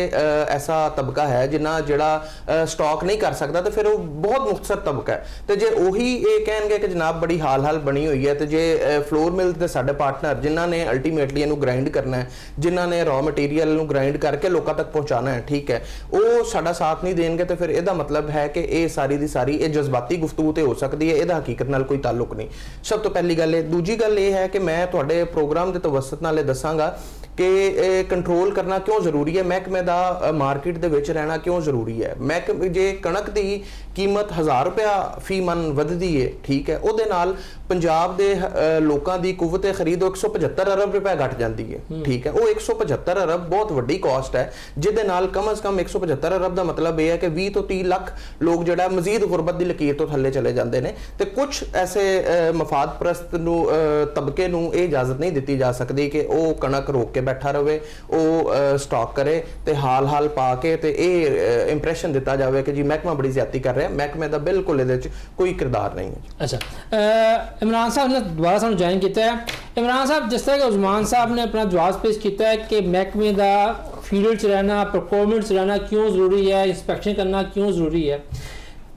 ਐਸਾ ਤਬਕਾ ਹੈ ਜਿੰਨਾ ਜਿਹੜਾ ਸਟਾਕ ਨਹੀਂ ਕਰ ਸਕਦਾ ਤੇ ਫਿਰ ਉਹ ਬਹੁਤ ਮੁਖਤਸਰ ਤਬਕਾ ਹੈ। ਤੇ ਜੇ ਉਹੀ ਇਹ ਕਹਿਣਗੇ ਕਿ ਜਨਾਬ ਬੜੀ ਹਾਲ ਬਣੀ ਹੋਈ ਹੈ, ਤੇ ਜੇ ਫਲੋਰ ਮਿਲ ਦੇ ਸਾਡੇ ਪਾਰਟਨਰ ਜਿਨ੍ਹਾਂ ਨੇ ਅਲਟੀਮੇਟਲੀ ਇਹਨੂੰ ਗ੍ਰਾਈਂਡ ਕਰਨਾ ਹੈ, ਜਿਨ੍ਹਾਂ ਨੇ ਰॉ ਮਟੀਰੀਅਲ ਨੂੰ ਗ੍ਰਾਈਂਡ ਕਰਕੇ ਲੋਕਾਂ ਤੱਕ ਪਹੁੰਚਾਉਣਾ ਹੈ, ਠੀਕ ਹੈ, ਉਹ ਸਾਡਾ ਸਾਥ ਨਹੀਂ ਦੇਣਗੇ ਤੇ ਫਿਰ ਇਹਦਾ ਮਤਲਬ ਹੈ ਕਿ ਇਹ ਸਾਰੀ ਦੀ ਸਾਰੀ ਇਹ ਜਜ਼ਬਾਤੀ ਗੁਫ਼ਤਗੂ ਤੇ ਹੋ ਸਕਦੀ ਹੈ, ਇਹਦਾ ਹਕੀਕਤ ਨਾਲ ਕੋਈ ਤਾਲੁਕ ਨਹੀਂ। ਸਭ ਤੋਂ ਪਹਿਲੀ ਗੱਲ ਇਹ। ਦੂਜੀ ਗੱਲ ਇਹ ਹੈ ਕਿ ਮੈਂ ਤੁਹਾਡੇ ਪ੍ਰੋਗਰਾਮ ਦੇ ਤਵੱਸਤ ਨਾਲ ਇਹ ਦੱਸਾਂਗਾ ਕਿ ਕੰਟਰੋਲ ਕਰਨਾ ਕਿਉਂ ਜ਼ਰੂਰੀ ਹੈ, ਮਹਿਕਮੇ ਦਾ ਮਾਰਕੀਟ ਦੇ ਵਿੱਚ ਰਹਿਣਾ ਕਿਉਂ ਜ਼ਰੂਰੀ ਹੈ। ਜੇ ਕਣਕ ਦੀ ਕੀਮਤ 1000 ਰੁਪਇਆ ਫੀ ਮਨ ਵਧਦੀ ਹੈ, ਠੀਕ ਹੈ, ਉਹਦੇ ਨਾਲ ਪੰਜਾਬ ਦੇ ਲੋਕਾਂ ਦੀ ਕੁਵਤ ਖਰੀਦ 175 ਅਰਬ ਰੁਪਏ ਘਟ ਜਾਂਦੀ ਹੈ, ਠੀਕ ਹੈ। ਉਹ 175 ਅਰਬ ਬਹੁਤ ਵੱਡੀ ਕਾਸਟ ਹੈ, ਜਿਹਦੇ ਨਾਲ ਕਮ ਅਜ਼ ਕਮ 175 ਅਰਬ ਦਾ ਮਤਲਬ ਇਹ ਹੈ ਕਿ 20 ਤੋਂ 30 ਲੱਖ ਲੋਕ ਜਿਹੜਾ ਮਜ਼ੀਦ ਗੁਰਬਤ ਦੀ ਲਕੀਰ ਤੋਂ ਥੱਲੇ ਚਲੇ ਜਾਂਦੇ ਨੇ। ਤੇ ਕੁਝ ਐਸੇ ਮਫਾਦ ਪ੍ਰਸਤ ਨੂੰ ਤਬਕੇ ਨੂੰ ਇਹ ਇਜਾਜ਼ਤ ਨਹੀਂ ਦਿੱਤੀ ਜਾ ਸਕਦੀ ਕਿ ਉਹ ਕਣਕ ਰੋਕ ਕੇ ਬੈਠਾ ਰਵੇ, ਉਹ ਸਟਾਕ ਕਰੇ ਤੇ ਹਾਲ ਪਾ ਕੇ ਤੇ ਇਹ ਇੰਪ੍ਰੈਸ਼ਨ ਦਿੱਤਾ ਜਾਵੇ ਕਿ ਜੀ ਮਹਿਕਮਾ ਬੜੀ ਜ਼ਿਆਦਤੀ ਕਰ ਰਿਹਾ। ਮਹਿਕਮੇ ਦਾ ਬਿਲਕੁਲ ਇਹਦੇ ਵਿੱਚ ਕੋਈ ਕਿਰਦਾਰ ਨਹੀਂ ਹੈ। ਅੱਛਾ, ਇਮਰਾਨ ਸਾਹਿਬ ਨੇ ਦੁਬਾਰਾ ਸਾਨੂੰ ਜੁਆਇਨ ਕੀਤਾ ਹੈ। ਇਮਰਾਨ ਸਾਹਿਬ, ਜਿਸ ਤਰ੍ਹਾਂ ਕਿ ਉਸਮਾਨ ਸਾਹਿਬ ਨੇ ਆਪਣਾ ਜਵਾਬ ਪੇਸ਼ ਕੀਤਾ ਹੈ ਕਿ ਮਹਿਕਮੇ ਦਾ ਫੀਲਡ 'ਚ ਰਹਿਣਾ, ਪ੍ਰੋਕੋਰਮੈਂਟ 'ਚ ਰਹਿਣਾ ਕਿਉਂ ਜ਼ਰੂਰੀ ਹੈ, ਇੰਸਪੈਕਸ਼ਨ ਕਰਨਾ ਕਿਉਂ ਜ਼ਰੂਰੀ ਹੈ।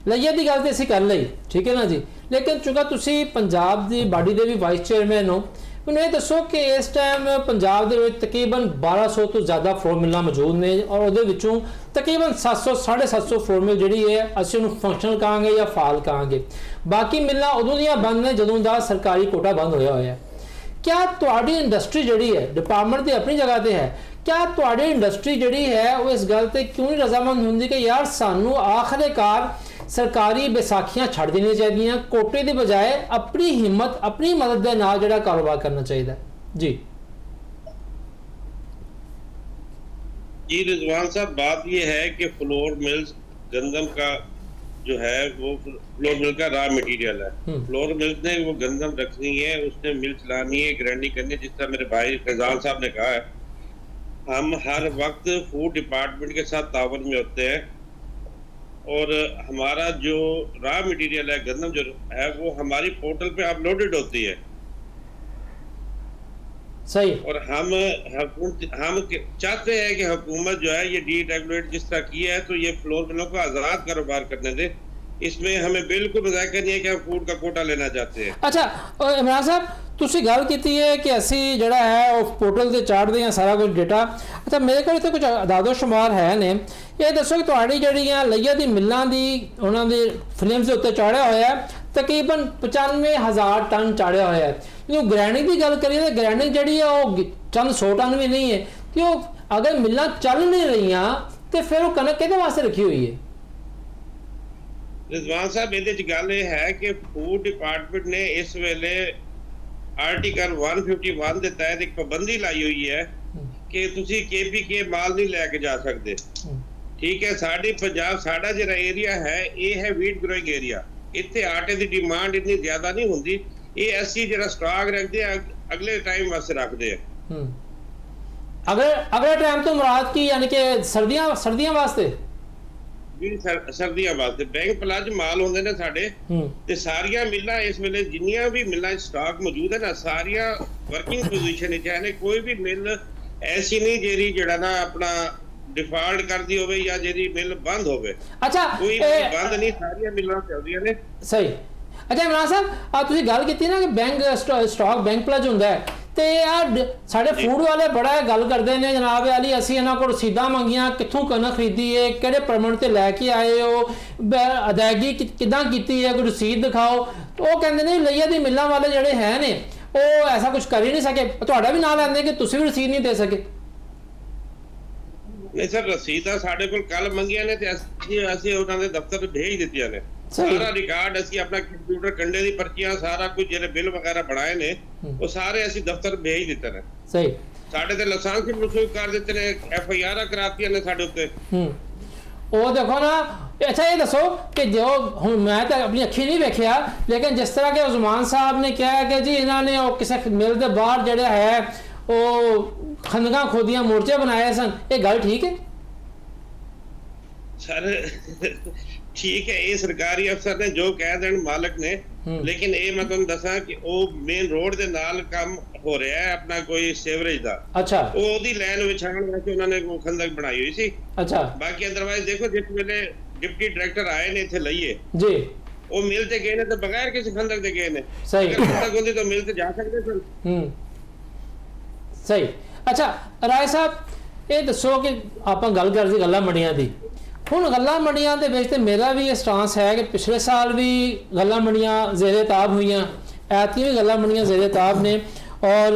ਲਈਆ ਦੀ ਗੱਲ ਤੇ ਅਸੀਂ ਕਰ ਲਈ, ਠੀਕ ਹੈ ਨਾ ਜੀ, ਲੇਕਿਨ ਚੁੱਕਾ ਤੁਸੀਂ ਪੰਜਾਬ ਦੀ ਬਾਡੀ ਦੇ ਵੀ ਵਾਈਸ ਚੇਅਰਮੈਨ ਹੋ, ਮੈਨੂੰ ਇਹ ਦੱਸੋ ਕਿ ਇਸ ਟਾਈਮ ਪੰਜਾਬ ਦੇ ਵਿੱਚ ਤਕਰੀਬਨ 1200 ਤੋਂ ਜ਼ਿਆਦਾ ਫਲੋਰ ਮਿਲਾਂ ਮੌਜੂਦ ਨੇ ਔਰ ਉਹਦੇ ਵਿੱਚੋਂ ਤਕਰੀਬਨ 700-750 ਫਲੋਰ ਮਿਲ ਜਿਹੜੀ ਹੈ ਅਸੀਂ ਉਹਨੂੰ ਫੰਕਸ਼ਨਲ ਕਹਾਂਗੇ ਜਾਂ ਫਾਲ ਕਹਾਂਗੇ। ਬਾਕੀ ਮਿਲਾਂ ਉਦੋਂ ਦੀਆਂ ਬੰਦ ਨੇ ਜਦੋਂ ਦਾ ਸਰਕਾਰੀ ਕੋਟਾ ਬੰਦ ਹੋਇਆ ਹੋਇਆ। ਕਿਆ ਤੁਹਾਡੀ ਇੰਡਸਟਰੀ ਜਿਹੜੀ ਹੈ, ਡਿਪਾਰਟਮੈਂਟ ਦੀ ਆਪਣੀ ਜਗ੍ਹਾ ਤੇ ਹੈ, ਕਿਆ ਤੁਹਾਡੀ ਇੰਡਸਟਰੀ ਜਿਹੜੀ ਹੈ ਉਹ ਇਸ ਗੱਲ ਤੇ ਕਿਉਂ ਨਹੀਂ ਰਜ਼ਾਮੰਦ ਹੁੰਦੀ ਕਿ ਯਾਰ ਸਾਨੂੰ ਆਖਿਰਕਾਰ ਸਰਕਾਰੀ ਵਿਸਾਖੀਆਂ ਛੱਡ ਦੇਣੀਆਂ ਚਾਹੀਦੀਆਂ, ਕੋਟੇ ਦੀ ਬਜਾਏ ਆਪਣੀ ਹਿੰਮਤ ਆਪਣੀ ਮਦਦ ਦੇ ਨਾਲ ਜਿਹੜਾ ਕਾਰੋਬਾਰ ਕਰਨਾ ਚਾਹੀਦਾ ਜੀ। जी रिजवान साहब, बात ये है कि फ्लोर मिल्स गंदम का जो है वो फ्लोर मिल का रॉ मटेरियल है। फ्लोर मिल्स ने वो गंदम रखनी है, उसने मिल चलानी है, ग्राइंडिंग करनी है। जिस तरह मेरे भाई फैजान साहब ने कहा है, हम हर वक्त फूड डिपार्टमेंट के साथ तावन में होते हैं और हमारा जो रॉ मटेरियल है गंदम जो है वो हमारी पोर्टल पे अपलोडेड होती है। सही। और हम चाहते हैं कि हुकूमत जो है ये डीरेगुलेट जिस तरह की है तो ये फ्लोर मिलों को आज़ाद कारोबार करने दे। इसमें हमें बिल्कुल मुज़ाहिर नहीं है कि हम फूड का कोटा लेना चाहते हैं। अच्छा इमरान साहब, ਤੁਸੀਂ ਗੱਲ ਕੀਤੀ ਹੈ ਕਿ ਅਸੀਂ ਜਿਹੜਾ ਹੈ ਉਹ ਪੋਰਟਲ ਤੇ ਚਾੜਦੇ ਹਾਂ ਸਾਰਾ ਕੁਝ ਡੇਟਾ। ਅੱਛਾ, ਮੇਰੇ ਕੋਲ ਇੱਥੇ ਕੁਝ ਅਦਾਦੋ ਸ਼ੁਮਾਰ ਹੈ ਨੇ, ਇਹ ਦੱਸੋ ਕਿ ਤੁਹਾਡੀ ਜਿਹੜੀਆਂ ਲਈਆ ਦੀ ਮਿੱਲਾਂ ਦੀ ਉਹਨਾਂ ਦੇ ਫਿਲਮਸ ਦੇ ਉੱਤੇ ਚਾੜਿਆ ਹੋਇਆ ਤਕਰੀਬਨ 95,000 ਟਨ ਚਾੜਿਆ ਹੋਇਆ ਹੈ। ਜਦੋਂ ਗ੍ਰੈਂਡਿੰਗ ਦੀ ਗੱਲ ਕਰੀਏ ਤਾਂ ਗ੍ਰੈਂਡਿੰਗ ਜਿਹੜੀ ਹੈ ਉਹ ਚੰਦ 100 ਟਨ ਵੀ ਨਹੀਂ ਹੈ, ਕਿ ਉਹ ਅਗਰ ਮਿੱਲਾਂ ਚੱਲ ਨਹੀਂ ਰਹੀਆਂ ਤੇ ਫਿਰ ਉਹ ਕਣਕ ਕਿਹਦੇ ਵਾਸਤੇ ਰੱਖੀ ਹੋਈ ਹੈ? ਰਿਜ਼ਵਾਨ ਸਾਹਿਬ, ਇਹਦੇ 'ਚ ਗੱਲ ਇਹ ਹੈ ਕਿ ਫੂਡ ਡਿਪਾਰਟਮੈਂਟ ਨੇ ਇਸ ਵੇਲੇ ਆਰਟੀਕਲ 151 ਦੇ ਤਹਿਤ ਇੱਕ ਪਾਬੰਦੀ ਲਾਈ ਹੋਈ ਹੈ ਕਿ ਤੁਸੀਂ KPK ਮਾਲ ਨਹੀਂ ਲੈ ਕੇ ਜਾ ਸਕਦੇ। ਠੀਕ ਹੈ, ਸਾਡੀ ਪੰਜਾਬ ਸਾਡਾ ਜਿਹੜਾ ਏਰੀਆ ਹੈ ਇਹ ਹੈ ਵੀਟ ਗਰੋਇੰਗ ਏਰੀਆ। ਇੱਥੇ ਆਟੇ ਦੀ ਡਿਮਾਂਡ ਇੰਨੀ ਜ਼ਿਆਦਾ ਨਹੀਂ ਹੁੰਦੀ, ਇਹ ਅਸੀਂ ਜਿਹੜਾ ਸਟਾਕ ਰੱਖਦੇ ਆ ਅਗਲੇ ਟਾਈਮ ਵਾਸਤੇ ਰੱਖਦੇ ਆ। ਅਗਲੇ ਟਾਈਮ ਤੋਂ ਮੁਰਾਦ ਕੀ, ਯਾਨੀ ਕਿ ਸਰਦੀਆਂ ਵਾਸਤੇ? ਸਰਦੀਆਂ ਵਾਸਤੇ ਬੈਂਕ ਪਲਾਜ ਮਾਲ ਹੁੰਦੇ ਨੇ ਸਾਡੇ ਤੇ ਸਾਰੀਆਂ ਮਿੱਲਾਂ ਇਸ ਵੇਲੇ ਜਿੰਨੀਆਂ ਵੀ ਮਿੱਲਾਂ ਸਟਾਕ ਮੌਜੂਦ ਹੈ ਨਾ ਸਾਰੀਆਂ ਵਰਕਿੰਗ ਪੋਜੀਸ਼ਨ ਵਿੱਚ ਹੈ। ਕੋਈ ਵੀ ਮਿੱਲ ਐਸੀ ਨਹੀਂ ਜਿਹੜੀ ਜਿਹੜਾ ਨਾ ਆਪਣਾ ਡਿਫਾਲਟ ਕਰਦੀ ਹੋਵੇ ਜਾਂ ਜਿਹੜੀ ਮਿੱਲ ਬੰਦ ਹੋਵੇ। ਅੱਛਾ, ਕੋਈ ਬੰਦ ਨਹੀਂ, ਸਾਰੀਆਂ ਮਿੱਲਾਂ ਚੱਲਦੀਆਂ ਨੇ। ਸਹੀ। ਅੱਛਾ ਇਮਰਾਨ ਸਾਹਿਬ, ਆ ਤੁਸੀਂ ਗੱਲ ਕੀਤੀ ਨਾ ਕਿ ਬੈਂਕ ਸਟਾਕ ਬੈਂਕ ਪਲਾਜ ਹੁੰਦਾ ਹੈ, ਤੇ ਆ ਸਾਡੇ ਫੂਡ ਵਾਲੇ ਬੜਾ ਗੱਲ ਕਰਦੇ ਨੇ, ਜਨਾਬ ਅਲੀ ਅਸੀਂ ਇਹਨਾਂ ਕੋਲ ਰਸੀਦਾਂ ਮੰਗੀਆਂ, ਕਿੱਥੋਂ ਕਣਕ ਖਰੀਦੀ ਹੈ, ਕਿਹੜੇ ਪਰਮਿਟ ਤੇ ਲੈ ਕੇ ਆਏ ਹੋ, ਅਦਾਇਗੀ ਕਿੱਦਾਂ ਕੀਤੀ ਹੈ, ਕੋਈ ਰਸੀਦ ਦਿਖਾਓ। ਉਹ ਕਹਿੰਦੇ ਨੇ ਲਈਆ ਦੀ ਮਿੱਲਾਂ ਵਾਲੇ ਜਿਹੜੇ ਹੈ ਨੇ ਉਹ ਐਸਾ ਕੁਝ ਕਰ ਹੀ ਨਹੀਂ ਸਕੇ। ਤੁਹਾਡਾ ਵੀ ਨਾਂ ਲੈਂਦੇ ਕਿ ਤੁਸੀਂ ਵੀ ਰਸੀਦ ਨਹੀਂ ਦੇ ਸਕੇ। ਨਹੀਂ ਸਰ, ਰਸੀਦਾਂ ਸਾਡੇ ਕੋਲ ਕੱਲ ਮੰਗੀਆਂ ਨੇ ਤੇ ਅਸੀਂ ਉਹਨਾਂ ਦੇ ਦਫ਼ਤਰ ਭੇਜ ਦਿੱਤੀਆਂ ਨੇ। ਸਹੀ। ਸਾਰਾ ਰਿਕਾਰਡ ਅਸੀਂ ਆਪਣਾ ਕੰਪਿਊਟਰ ਕੰਡੇ ਦੀ ਪਰਚੀਆਂ ਸਾਰਾ ਕੁਝ ਜਿਹੜੇ ਬਿੱਲ ਵਗੈਰਾ ਬਣਾਏ ਨੇ ਉਹ ਸਾਰੇ ਅਸੀਂ ਦਫ਼ਤਰ ਭੇਜ ਦਿੱਤੇ ਨੇ। ਸਹੀ। ਸਾਡੇ ਤੇ ਲਾਇਸੈਂਸ ਵੀ ਮਨਸੂਖ ਕਰ ਦਿੱਤੇ ਨੇ, FIR ਕਰਾਤੀਆਂ ਨੇ ਸਾਡੇ ਉੱਤੇ। ਉਹ ਦੇਖੋ ਨਾ। ਅੱਛਾ ਇਹ ਦੱਸੋ ਕਿ ਜੋ ਹੁਣ ਮੈਂ ਤਾਂ ਆਪਣੀ ਅੱਖੀ ਨਹੀਂ ਵੇਖਿਆ, ਲੇਕਿਨ ਜਿਸ ਤਰ੍ਹਾਂ ਕਿ ਉਸਮਾਨ ਸਾਹਿਬ ਨੇ ਕਿਹਾ ਕਿ ਜੀ ਇਹਨਾਂ ਨੇ ਉਹ ਕਿਸੇ ਮਿਲ ਦੇ ਬਾਹਰ ਜਿਹੜਾ ਹੈ ਉਹ ਖੰਦਕਾਂ ਖੋਦੀਆਂ ਮੋਰਚੇ ਬਣਾਏ ਸਨ, ਇਹ ਗੱਲ ਠੀਕ ਹੈ? ਸਰ ਠੀਕ ਹੈ, ਇਹ ਸਰਕਾਰੀ ਅਫਸਰ ਨੇ ਜੋ ਕਹਿ ਦੇਣ ਮਾਲਕ ਨੇ, ਲੇਕਿਨ ਇਹ ਮੈਂ ਤੁਹਾਨੂੰ ਦੱਸਾਂ ਕਿ ਉਹ ਮੇਨ ਰੋਡ ਦੇ ਨਾਲ ਕੰਮ ਹੋ ਰਿਹਾ ਹੈ ਆਪਣਾ ਕੋਈ ਸੀਵਰੇਜ ਦਾ। ਅੱਛਾ। ਉਹ ਉਹਦੀ ਲਾਈਨ ਵਿਛਾਉਣ ਵਾਸਤੇ ਉਹਨਾਂ ਨੇ ਉਹ ਖੰਦਕ ਬਣਾਈ ਹੋਈ ਸੀ। ਅੱਛਾ। ਬਾਕੀ ਅਦਰਵਾਈਜ਼ ਦੇਖੋ ਜਿਸ ਵੇਲੇ ਡਿਪਟੀ ਡਾਇਰੈਕਟਰ ਆਏ ਨੇ ਇੱਥੇ ਲਈਏ ਜੀ, ਉਹ ਮਿਲ ਤੇ ਗਏ ਨੇ ਤਾਂ ਬਗੈਰ ਕਿਸੇ ਖੰਦਕ ਦੇ ਗਏ ਨੇ। ਸਹੀ। ਅਗਰ ਖੰਦਕ ਹੁੰਦੀ ਤਾਂ ਮਿਲ ਤੇ ਜਾ ਸਕਦੇ ਸਨ। ਸਹੀ। ਅੱਛਾ ਰਾਏ ਸਾਹਿਬ ਇਹ ਦੱਸੋ ਕਿ ਆਪਾਂ ਗੱਲ ਕਰਦੇ ਗੱਲਾਂ ਮੰਡੀਆਂ ਦੀ, ਹੁਣ ਗੱਲਾਂ ਮੰਡੀਆਂ ਦੇ ਵਿੱਚ ਤੇ ਮੇਰਾ ਵੀ ਇਹ ਸਟਾਂਸ ਹੈ ਕਿ ਪਿਛਲੇ ਸਾਲ ਵੀ ਗੱਲਾਂ ਮੰਡੀਆਂ ਜ਼ੇਰੇ ਤਾਬ ਹੋਈਆਂ, ਐਤਕੀ ਵੀ ਗੱਲਾਂ ਮੰਡੀਆਂ ਜ਼ੇਰੇ ਤਾਬ ਨੇ, ਔਰ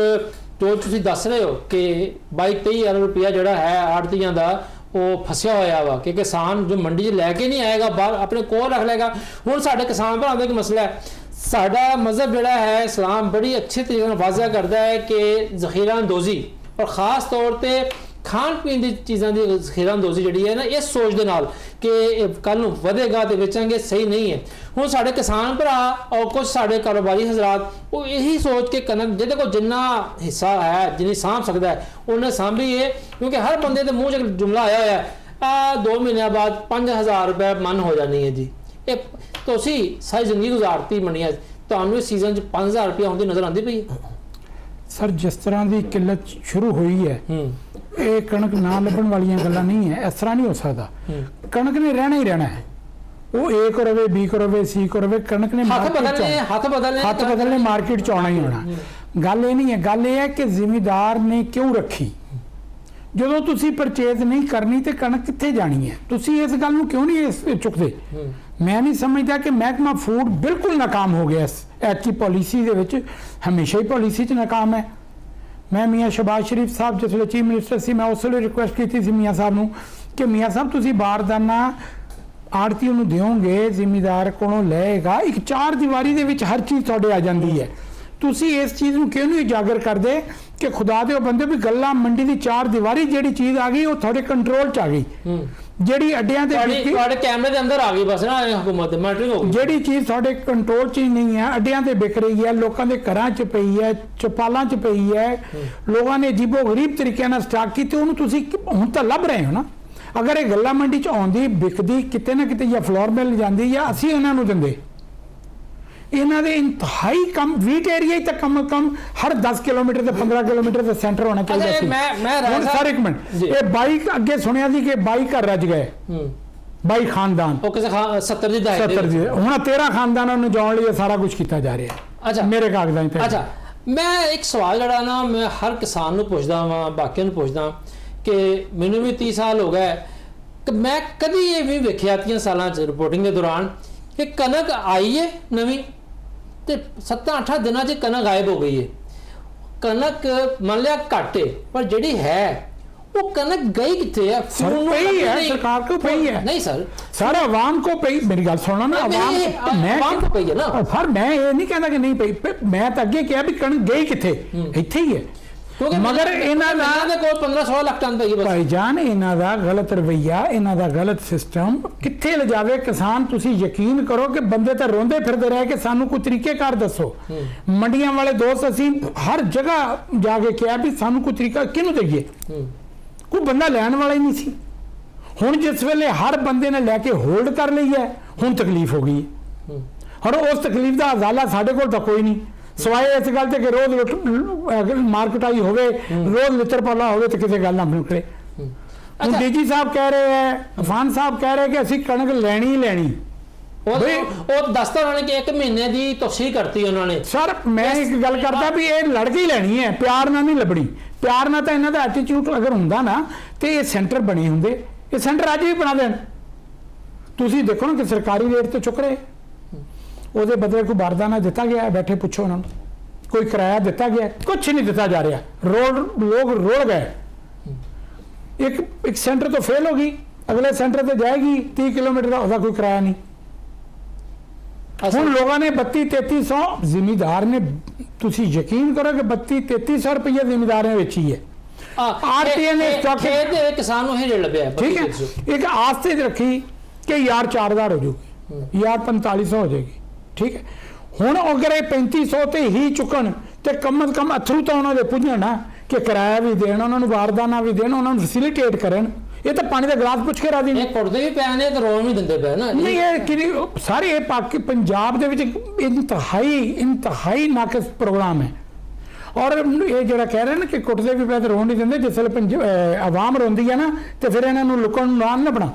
ਜੋ ਤੁਸੀਂ ਦੱਸ ਰਹੇ ਹੋ ਕਿ 22-23 ਅਰਬ ਰੁਪਇਆ ਜਿਹੜਾ ਹੈ ਆੜਤੀਆਂ ਦਾ ਉਹ ਫਸਿਆ ਹੋਇਆ ਵਾ ਕਿ ਕਿਸਾਨ ਜੋ ਮੰਡੀ 'ਚ ਲੈ ਕੇ ਨਹੀਂ ਆਏਗਾ, ਬਾਹਰ ਆਪਣੇ ਕੋਲ ਰੱਖ ਲਏਗਾ। ਹੁਣ ਸਾਡੇ ਕਿਸਾਨ ਭਰਾਵਾਂ ਦਾ ਇੱਕ ਮਸਲਾ ਹੈ, ਸਾਡਾ ਮਜ਼ਹਬ ਜਿਹੜਾ ਹੈ ਇਸਲਾਮ ਬੜੀ ਅੱਛੇ ਤਰੀਕੇ ਨਾਲ ਵਾਜ਼ਾ ਕਰਦਾ ਹੈ ਕਿ ਜ਼ਖੀਰਾ ਅੰਦੋਜ਼ੀ ਔਰ ਖ਼ਾਸ ਤੌਰ ਤੇ ਖਾਣ ਪੀਣ ਦੀ ਚੀਜ਼ਾਂ ਦੀ ਜ਼ਖੀਰਾ ਅੰਦੋਜ਼ੀ ਜਿਹੜੀ ਹੈ ਨਾ, ਇਸ ਸੋਚ ਦੇ ਨਾਲ ਕਿ ਕੱਲ ਨੂੰ ਵਧੇਗਾ ਤੇ ਵੇਚਾਂਗੇ, ਸਹੀ ਨਹੀਂ ਹੈ। ਹੁਣ ਸਾਡੇ ਕਿਸਾਨ ਭਰਾ ਔਰ ਕੁਝ ਸਾਡੇ ਕਾਰੋਬਾਰੀ ਹਜ਼ਰਾਤ ਉਹ ਇਹੀ ਸੋਚ ਕੇ ਕਣਕ ਜਿਹਦੇ ਕੋਲ ਜਿੰਨਾ ਹਿੱਸਾ ਹੈ, ਜਿੰਨੀ ਸਾਂਭ ਸਕਦਾ ਹੈ ਉਹਨੇ ਸਾਂਭੀਏ, ਕਿਉਂਕਿ ਹਰ ਬੰਦੇ ਦੇ ਮੂੰਹ 'ਚ ਇੱਕ ਜੁਮਲਾ ਆਇਆ ਹੋਇਆ ਹੈ 2 ਮਹੀਨਿਆਂ ਬਾਅਦ 5000 ਰੁਪਏ ਮਨ ਹੋ ਜਾਣੀ ਹੈ ਜੀ। ਇਹ ਤੁਸੀਂ ਸਾਰੀ ਜ਼ਿੰਦਗੀ ਗੁਜ਼ਾਰਤੀ ਮੰਡੀਆਂ, ਤੁਹਾਨੂੰ ਇਸ ਸੀਜ਼ਨ 'ਚ 5000 ਰੁਪਏ ਆਉਂਦੀ ਨਜ਼ਰ ਆਉਂਦੀ ਪਈ ਹੈ? ਸਰ ਜਿਸ ਤਰ੍ਹਾਂ ਦੀ ਕਿੱਲਤ ਸ਼ੁਰੂ ਹੋਈ ਹੈ, ਇਹ ਕਣਕ ਨਾ ਲੱਭਣ ਵਾਲੀਆਂ ਗੱਲਾਂ ਨਹੀਂ ਹੈ। ਇਸ ਤਰ੍ਹਾਂ ਨਹੀਂ ਹੋ ਸਕਦਾ। ਕਣਕ ਨੇ ਰਹਿਣਾ ਹੀ ਰਹਿਣਾ ਹੈ, ਉਹ A ਕੋ ਰਵੇ, B ਕੋ ਰਵੇ, C ਕੋ ਰਵੇ, ਕਣਕ ਨੇ ਹੱਥ ਬਦਲਨੇ ਮਾਰਕੀਟ 'ਚ ਆਉਣਾ ਹੀ ਆਉਣਾ। ਗੱਲ ਇਹ ਨਹੀਂ ਹੈ, ਗੱਲ ਇਹ ਹੈ ਕਿ ਜ਼ਿਮੀਦਾਰ ਨੇ ਕਿਉਂ ਰੱਖੀ। ਜਦੋਂ ਤੁਸੀਂ ਪਰਚੇਜ਼ ਨਹੀਂ ਕਰਨੀ ਤੇ ਕਣਕ ਕਿੱਥੇ ਜਾਣੀ ਹੈ? ਤੁਸੀਂ ਇਸ ਗੱਲ ਨੂੰ ਕਿਉਂ ਨਹੀਂ ਚੁੱਕਦੇ? ਮੈਂ ਨਹੀਂ ਸਮਝਦਾ ਕਿ ਮਹਿਕਮਾ ਫੂਡ ਬਿਲਕੁਲ ਨਾਕਾਮ ਹੋ ਗਿਆ ਇਸ ਐਤਕੀ ਪਾਲਿਸੀ ਦੇ ਵਿੱਚ, ਹਮੇਸ਼ਾ ਹੀ ਪਾਲਿਸੀ 'ਚ ਨਾਕਾਮ ਹੈ। ਮੈਂ ਮੀਆਂ ਸ਼ਹਬਾਜ਼ ਸ਼ਰੀਫ ਸਾਹਿਬ ਜਿਸ ਵੇਲੇ ਚੀਫ ਮਿਨਿਸਟਰ ਸੀ, ਮੈਂ ਉਸ ਵੇਲੇ ਰਿਕੁਐਸਟ ਕੀਤੀ ਸੀ ਮੀਆਂ ਸਾਹਿਬ ਨੂੰ ਕਿ ਮੀਆਂ ਸਾਹਿਬ ਤੁਸੀਂ ਬਾਰਦਾਨਾ ਆੜਤੀ ਨੂੰ ਦਿਓਗੇ, ਜ਼ਿਮੀਦਾਰ ਕੋਲੋਂ ਲਏਗਾ, ਇੱਕ 4 ਦੀਵਾਰੀ ਦੇ ਵਿੱਚ ਹਰ ਚੀਜ਼ ਤੁਹਾਡੇ ਆ ਜਾਂਦੀ ਹੈ। ਤੁਸੀਂ ਇਸ ਚੀਜ਼ ਨੂੰ ਕਿਉਂ ਨਹੀਂ ਉਜਾਗਰ ਕਰਦੇ ਕਿ ਖੁਦਾ ਦੇ ਬੰਦੇ ਵੀ ਗੱਲਾਂ ਮੰਡੀ ਦੀ 4 ਦੀਵਾਰੀ ਜਿਹੜੀ ਚੀਜ਼ ਆ ਗਈ ਉਹ ਤੁਹਾਡੇ ਕੰਟਰੋਲ 'ਚ ਆ ਗਈ, ਜਿਹੜੀ ਅੱਡਿਆਂ ਤੇ ਤੁਹਾਡੇ ਕੈਮਰੇ ਦੇ ਅੰਦਰ ਆ ਗਈ ਬਸ ਨਾ, ਹਕੂਮਤ ਮਾਰਟਰਿੰਗ ਹੋ ਗਈ। ਜਿਹੜੀ ਚੀਜ਼ ਤੁਹਾਡੇ ਕੰਟਰੋਲ 'ਚ ਹੀ ਨਹੀਂ ਹੈ, ਅੱਡਿਆਂ ਤੇ ਵਿਕ ਰਹੀ ਹੈ, ਲੋਕਾਂ ਦੇ ਘਰਾਂ 'ਚ ਪਈ ਹੈ, ਚਪਾਲਾਂ 'ਚ ਪਈ ਹੈ, ਲੋਕਾਂ ਨੇ ਅਜੀਬੋ ਗਰੀਬ ਤਰੀਕੇ ਨਾਲ ਸਟਾਕ ਕੀਤੀ, ਉਹਨੂੰ ਤੁਸੀਂ ਹੁਣ ਤਾਂ ਲੱਭ ਰਹੇ ਹੋ ਨਾ। ਅਗਰ ਇਹ ਗੱਲਾਂ ਮੰਡੀ 'ਚ ਆਉਂਦੀ ਵਿਕਦੀ ਕਿਤੇ ਨਾ ਕਿਤੇ, ਜਾਂ ਫਲੋਰ ਮਿਲ ਜਾਂਦੀ ਜਾਂ ਅਸੀਂ ਇਹਨਾਂ ਨੂੰ ਦਿੰਦੇ, ਇਹਨਾਂ ਦੇ ਇੰਤਹਾਈ ਕਮ ਵੀਟ ਏਰੀਆ ਹੀ ਤਾਂ ਕਮ ਹਰ 10 ਕਿਲੋਮੀਟਰ ਤੇ 15 ਕਿਲੋਮੀਟਰ ਦੇ ਸੈਂਟਰ ਹੋਣਾ ਚਾਹੀਦਾ ਸੀ। ਹੁਣ ਸਰ ਇੱਕ ਮਿੰਟ, ਇਹ 22 ਅੱਗੇ ਸੁਣਿਆ ਸੀ ਕਿ 22 ਘਰ ਰੱਜ ਗਏ, 22 ਖਾਨਦਾਨ, ਉਹ ਕਿਸੇ 70 ਦੀ ਦਾਇਰੇ 70 ਦੀ, ਹੁਣ 13 ਖਾਨਦਾਨਾਂ ਨੂੰ ਜਾਣ ਲਈ ਸਾਰਾ ਕੁਝ ਕੀਤਾ ਜਾ ਰਿਹਾ ਹੈ। ਅੱਛਾ ਮੇਰੇ ਕਾਗਜ਼ਾਂ ਤੇ। ਅੱਛਾ ਮੈਂ ਇੱਕ ਸਵਾਲ ਜਿਹੜਾ ਨਾ ਮੈਂ ਹਰ ਕਿਸਾਨ ਨੂੰ ਪੁੱਛਦਾ ਵਾਂ, ਬਾਕੀਆਂ ਨੂੰ ਪੁੱਛਦਾ ਕਿ ਮੈਨੂੰ ਵੀ 30 ਸਾਲ ਹੋ ਗਏ ਕਿ ਮੈਂ ਕਦੀ ਇਹ ਵੀ ਵੇਖਿਆ 30 ਸਾਲਾਂ 'ਚ ਰਿਪੋਰਟਿੰਗ ਦੇ ਦੌਰਾਨ ਕਿ ਕਣਕ ਆਈ ਹੈ ਨਵੀਂ ਤੇ 7-8 ਦਿਨਾਂ 'ਚ ਕਣਕ ਗਾਇਬ ਹੋ ਗਈ ਹੈ। ਕਣਕ ਮੰਨ ਲਿਆ ਘੱਟ ਹੈ, ਪਰ ਜਿਹੜੀ ਹੈ ਉਹ ਕਣਕ ਗਈ ਕਿੱਥੇ ਹੈ? पई है सरकार को, पई है नहीं सर आवाम को पई। मेरी गल सुनो ना, आवाम को पई है ना। पर मैं ये नहीं कहता कि नहीं पई, मैं तो अगे कहा भी कणक गई किथे, इत्थे ही है। मगर इन्हां दा 15-16 ਲੱਖ ਟਨ ਪਈ ਬਸ ਭਾਈਜਾਨ, ਇਹਨਾਂ ਦਾ ਗਲਤ ਰਵਈਆ, ਇਹਨਾਂ ਦਾ ਗਲਤ ਸਿਸਟਮ ਕਿੱਥੇ ਲਿਜਾਵੇ ਕਿਸਾਨ। ਤੁਸੀਂ ਯਕੀਨ ਕਰੋ ਕਿ ਬੰਦੇ ਤਾਂ ਰੋਂਦੇ ਫਿਰਦੇ ਰਹੇ ਕਿ ਸਾਨੂੰ ਕੋਈ ਤਰੀਕੇਕਾਰ ਦੱਸੋ। ਮੰਡੀਆਂ ਵਾਲੇ ਦੋਸਤ ਅਸੀਂ ਹਰ ਜਗ੍ਹਾ ਜਾ ਕੇ ਕਿਹਾ ਵੀ ਸਾਨੂੰ ਕੋਈ ਤਰੀਕਾ ਕਿਹਨੂੰ ਦੇਈਏ, ਕੋਈ ਬੰਦਾ ਲੈਣ ਵਾਲਾ ਹੀ ਨਹੀਂ ਸੀ। ਹੁਣ ਜਿਸ ਵੇਲੇ ਹਰ ਬੰਦੇ ਨੇ ਲੈ ਕੇ ਹੋਲਡ ਕਰ ਲਈ ਹੈ, ਹੁਣ ਤਕਲੀਫ ਹੋ ਗਈ ਹੈ। ਹੁਣ ਉਸ ਤਕਲੀਫ ਦਾ ਹਜ਼ਾਲਾ ਸਾਡੇ ਕੋਲ ਤਾਂ ਕੋਈ ਨਹੀਂ, ਸਵਾਏ ਇਸ ਗੱਲ ਤੇ ਕਿ ਰੋਜ਼ ਮਾਰਕਟਾਈ ਹੋਵੇ, ਰੋਜ਼ ਲਿੱਤਰ ਪਾਲਾ ਹੋਵੇ ਤੇ ਕਿਸੇ ਗੱਲ ਨਾ ਨਿਕਲੇ। ਹੁਣ ਡੀਜੀ ਸਾਹਿਬ ਕਹਿ ਰਹੇ ਹੈ, ਅਫਾਨ ਸਾਹਿਬ ਕਹਿ ਰਹੇ ਕਿ ਅਸੀਂ ਕਣਕ ਲੈਣੀ ਹੀ ਲੈਣੀ। ਉਹ ਦੱਸਦਾ ਉਹਨਾਂ ਨੇ ਕਿ 1 ਮਹੀਨੇ ਦੀ ਤਫਸੀਲ ਕਰਤੀ ਉਹਨਾਂ ਨੇ। ਸਰ ਮੈਂ ਇੱਕ ਗੱਲ ਕਰਦਾ ਵੀ ਇਹ ਲੜ ਕੇ ਹੀ ਲੈਣੀ ਹੈ, ਪਿਆਰ ਨਾਲ ਨਹੀਂ ਲੱਭਣੀ। ਪਿਆਰ ਨਾਲ ਤਾਂ ਇਹਨਾਂ ਦਾ ਐਟੀਟਿਊਡ ਅਗਰ ਹੁੰਦਾ ਨਾ ਤੇ ਇਹ ਸੈਂਟਰ ਬਣੇ ਹੁੰਦੇ। ਇਹ ਸੈਂਟਰ ਅੱਜ ਵੀ ਬਣਾ ਦੇਣ। ਤੁਸੀਂ ਦੇਖੋ ਨਾ ਕਿ ਸਰਕਾਰੀ ਰੇਟ ਤੇ ਚੁੱਕ ਰਹੇ, ਉਹਦੇ ਬਦਲੇ ਕੋਈ ਬਾਰਦਾਨਾ ਦਿੱਤਾ ਗਿਆ, ਬੈਠੇ ਪੁੱਛੋ ਉਹਨਾਂ ਨੂੰ, ਕੋਈ ਕਿਰਾਇਆ ਦਿੱਤਾ ਗਿਆ? ਕੁਛ ਨਹੀਂ ਦਿੱਤਾ ਜਾ ਰਿਹਾ। ਲੋਕ ਰੋੜ ਗਏ। ਇੱਕ ਸੈਂਟਰ ਤੋਂ ਫੇਲ ਹੋ ਗਈ, ਅਗਲੇ ਸੈਂਟਰ ਤੇ ਜਾਏਗੀ 30 ਕਿਲੋਮੀਟਰ ਦਾ, ਉਹਦਾ ਕੋਈ ਕਿਰਾਇਆ ਨਹੀਂ। ਹੁਣ ਲੋਕਾਂ ਨੇ 32-3300 ਜ਼ਿਮੀਦਾਰ ਨੇ, ਤੁਸੀਂ ਯਕੀਨ ਕਰੋ ਕਿ 32-3300 ਰੁਪਏ ਜ਼ਿਮੀਦਾਰ ਨੇ ਵੇਚੀ ਹੈ। ਆਰਟੀਏ ਨੇ ਸਟਾਕ ਖੇਤ ਦੇ ਕਿਸਾਨ ਨੂੰ ਇਹ ਰੇਟ ਲੱਭਿਆ ਠੀਕ ਹੈ, ਇੱਕ ਆਸ ਤੇ ਰੱਖੀ ਕਿ ਯਾਰ 4000 ਹੋ ਜਾਊਗੀ, ਯਾਰ 4500 ਹੋ ਜਾਏਗੀ, ਠੀਕ ਹੈ। ਹੁਣ ਅਗਰ ਇਹ 3500 ਤੇ ਹੀ ਚੁੱਕਣ ਤੇ ਕਮ ਸੇ ਕਮ ਅਥਰੂ ਤਾਂ ਉਹਨਾਂ ਦੇ ਪੁੱਜਣ ਨਾ ਕਿ ਕਿਰਾਇਆ ਵੀ ਦੇਣ, ਉਹਨਾਂ ਨੂੰ ਵਾਰਦਾਨਾ ਵੀ ਦੇਣ, ਉਹਨਾਂ ਨੂੰ ਫੈਸਿਲਿਟੇਟ ਕਰਨ। ਇਹ ਤਾਂ ਪਾਣੀ ਦਾ ਗਲਾਸ ਪੁੱਛ ਕੇ ਰਾਜੀ ਇਹ ਕੁੱਟਦੇ ਵੀ ਪਏ ਨੇ ਤੇ ਰੋਣ ਵੀ ਦਿੰਦੇ ਪਏ ਨਾ। ਨਹੀਂ, ਇਹ ਕਿ ਸਾਰੇ ਇਹ ਪੰਜਾਬ ਦੇ ਵਿੱਚ ਇੰਤਹਾਈ ਨਾਕਿਸ ਪ੍ਰੋਗਰਾਮ ਹੈ। ਔਰ ਇਹ ਜਿਹੜਾ ਕਹਿ ਰਹੇ ਨੇ ਕਿ ਕੁੱਟਦੇ ਵੀ ਪਏ ਤੇ ਰੋਣ ਨਹੀਂ ਦਿੰਦੇ, ਜਿਸ ਵੇਲੇ ਆਵਾਮ ਰੋਂਦੀ ਹੈ ਨਾ ਤੇ ਫਿਰ ਇਹਨਾਂ ਨੂੰ ਲੁਕਣ ਨੂੰ ਨਾ ਲੱਭਣਾ।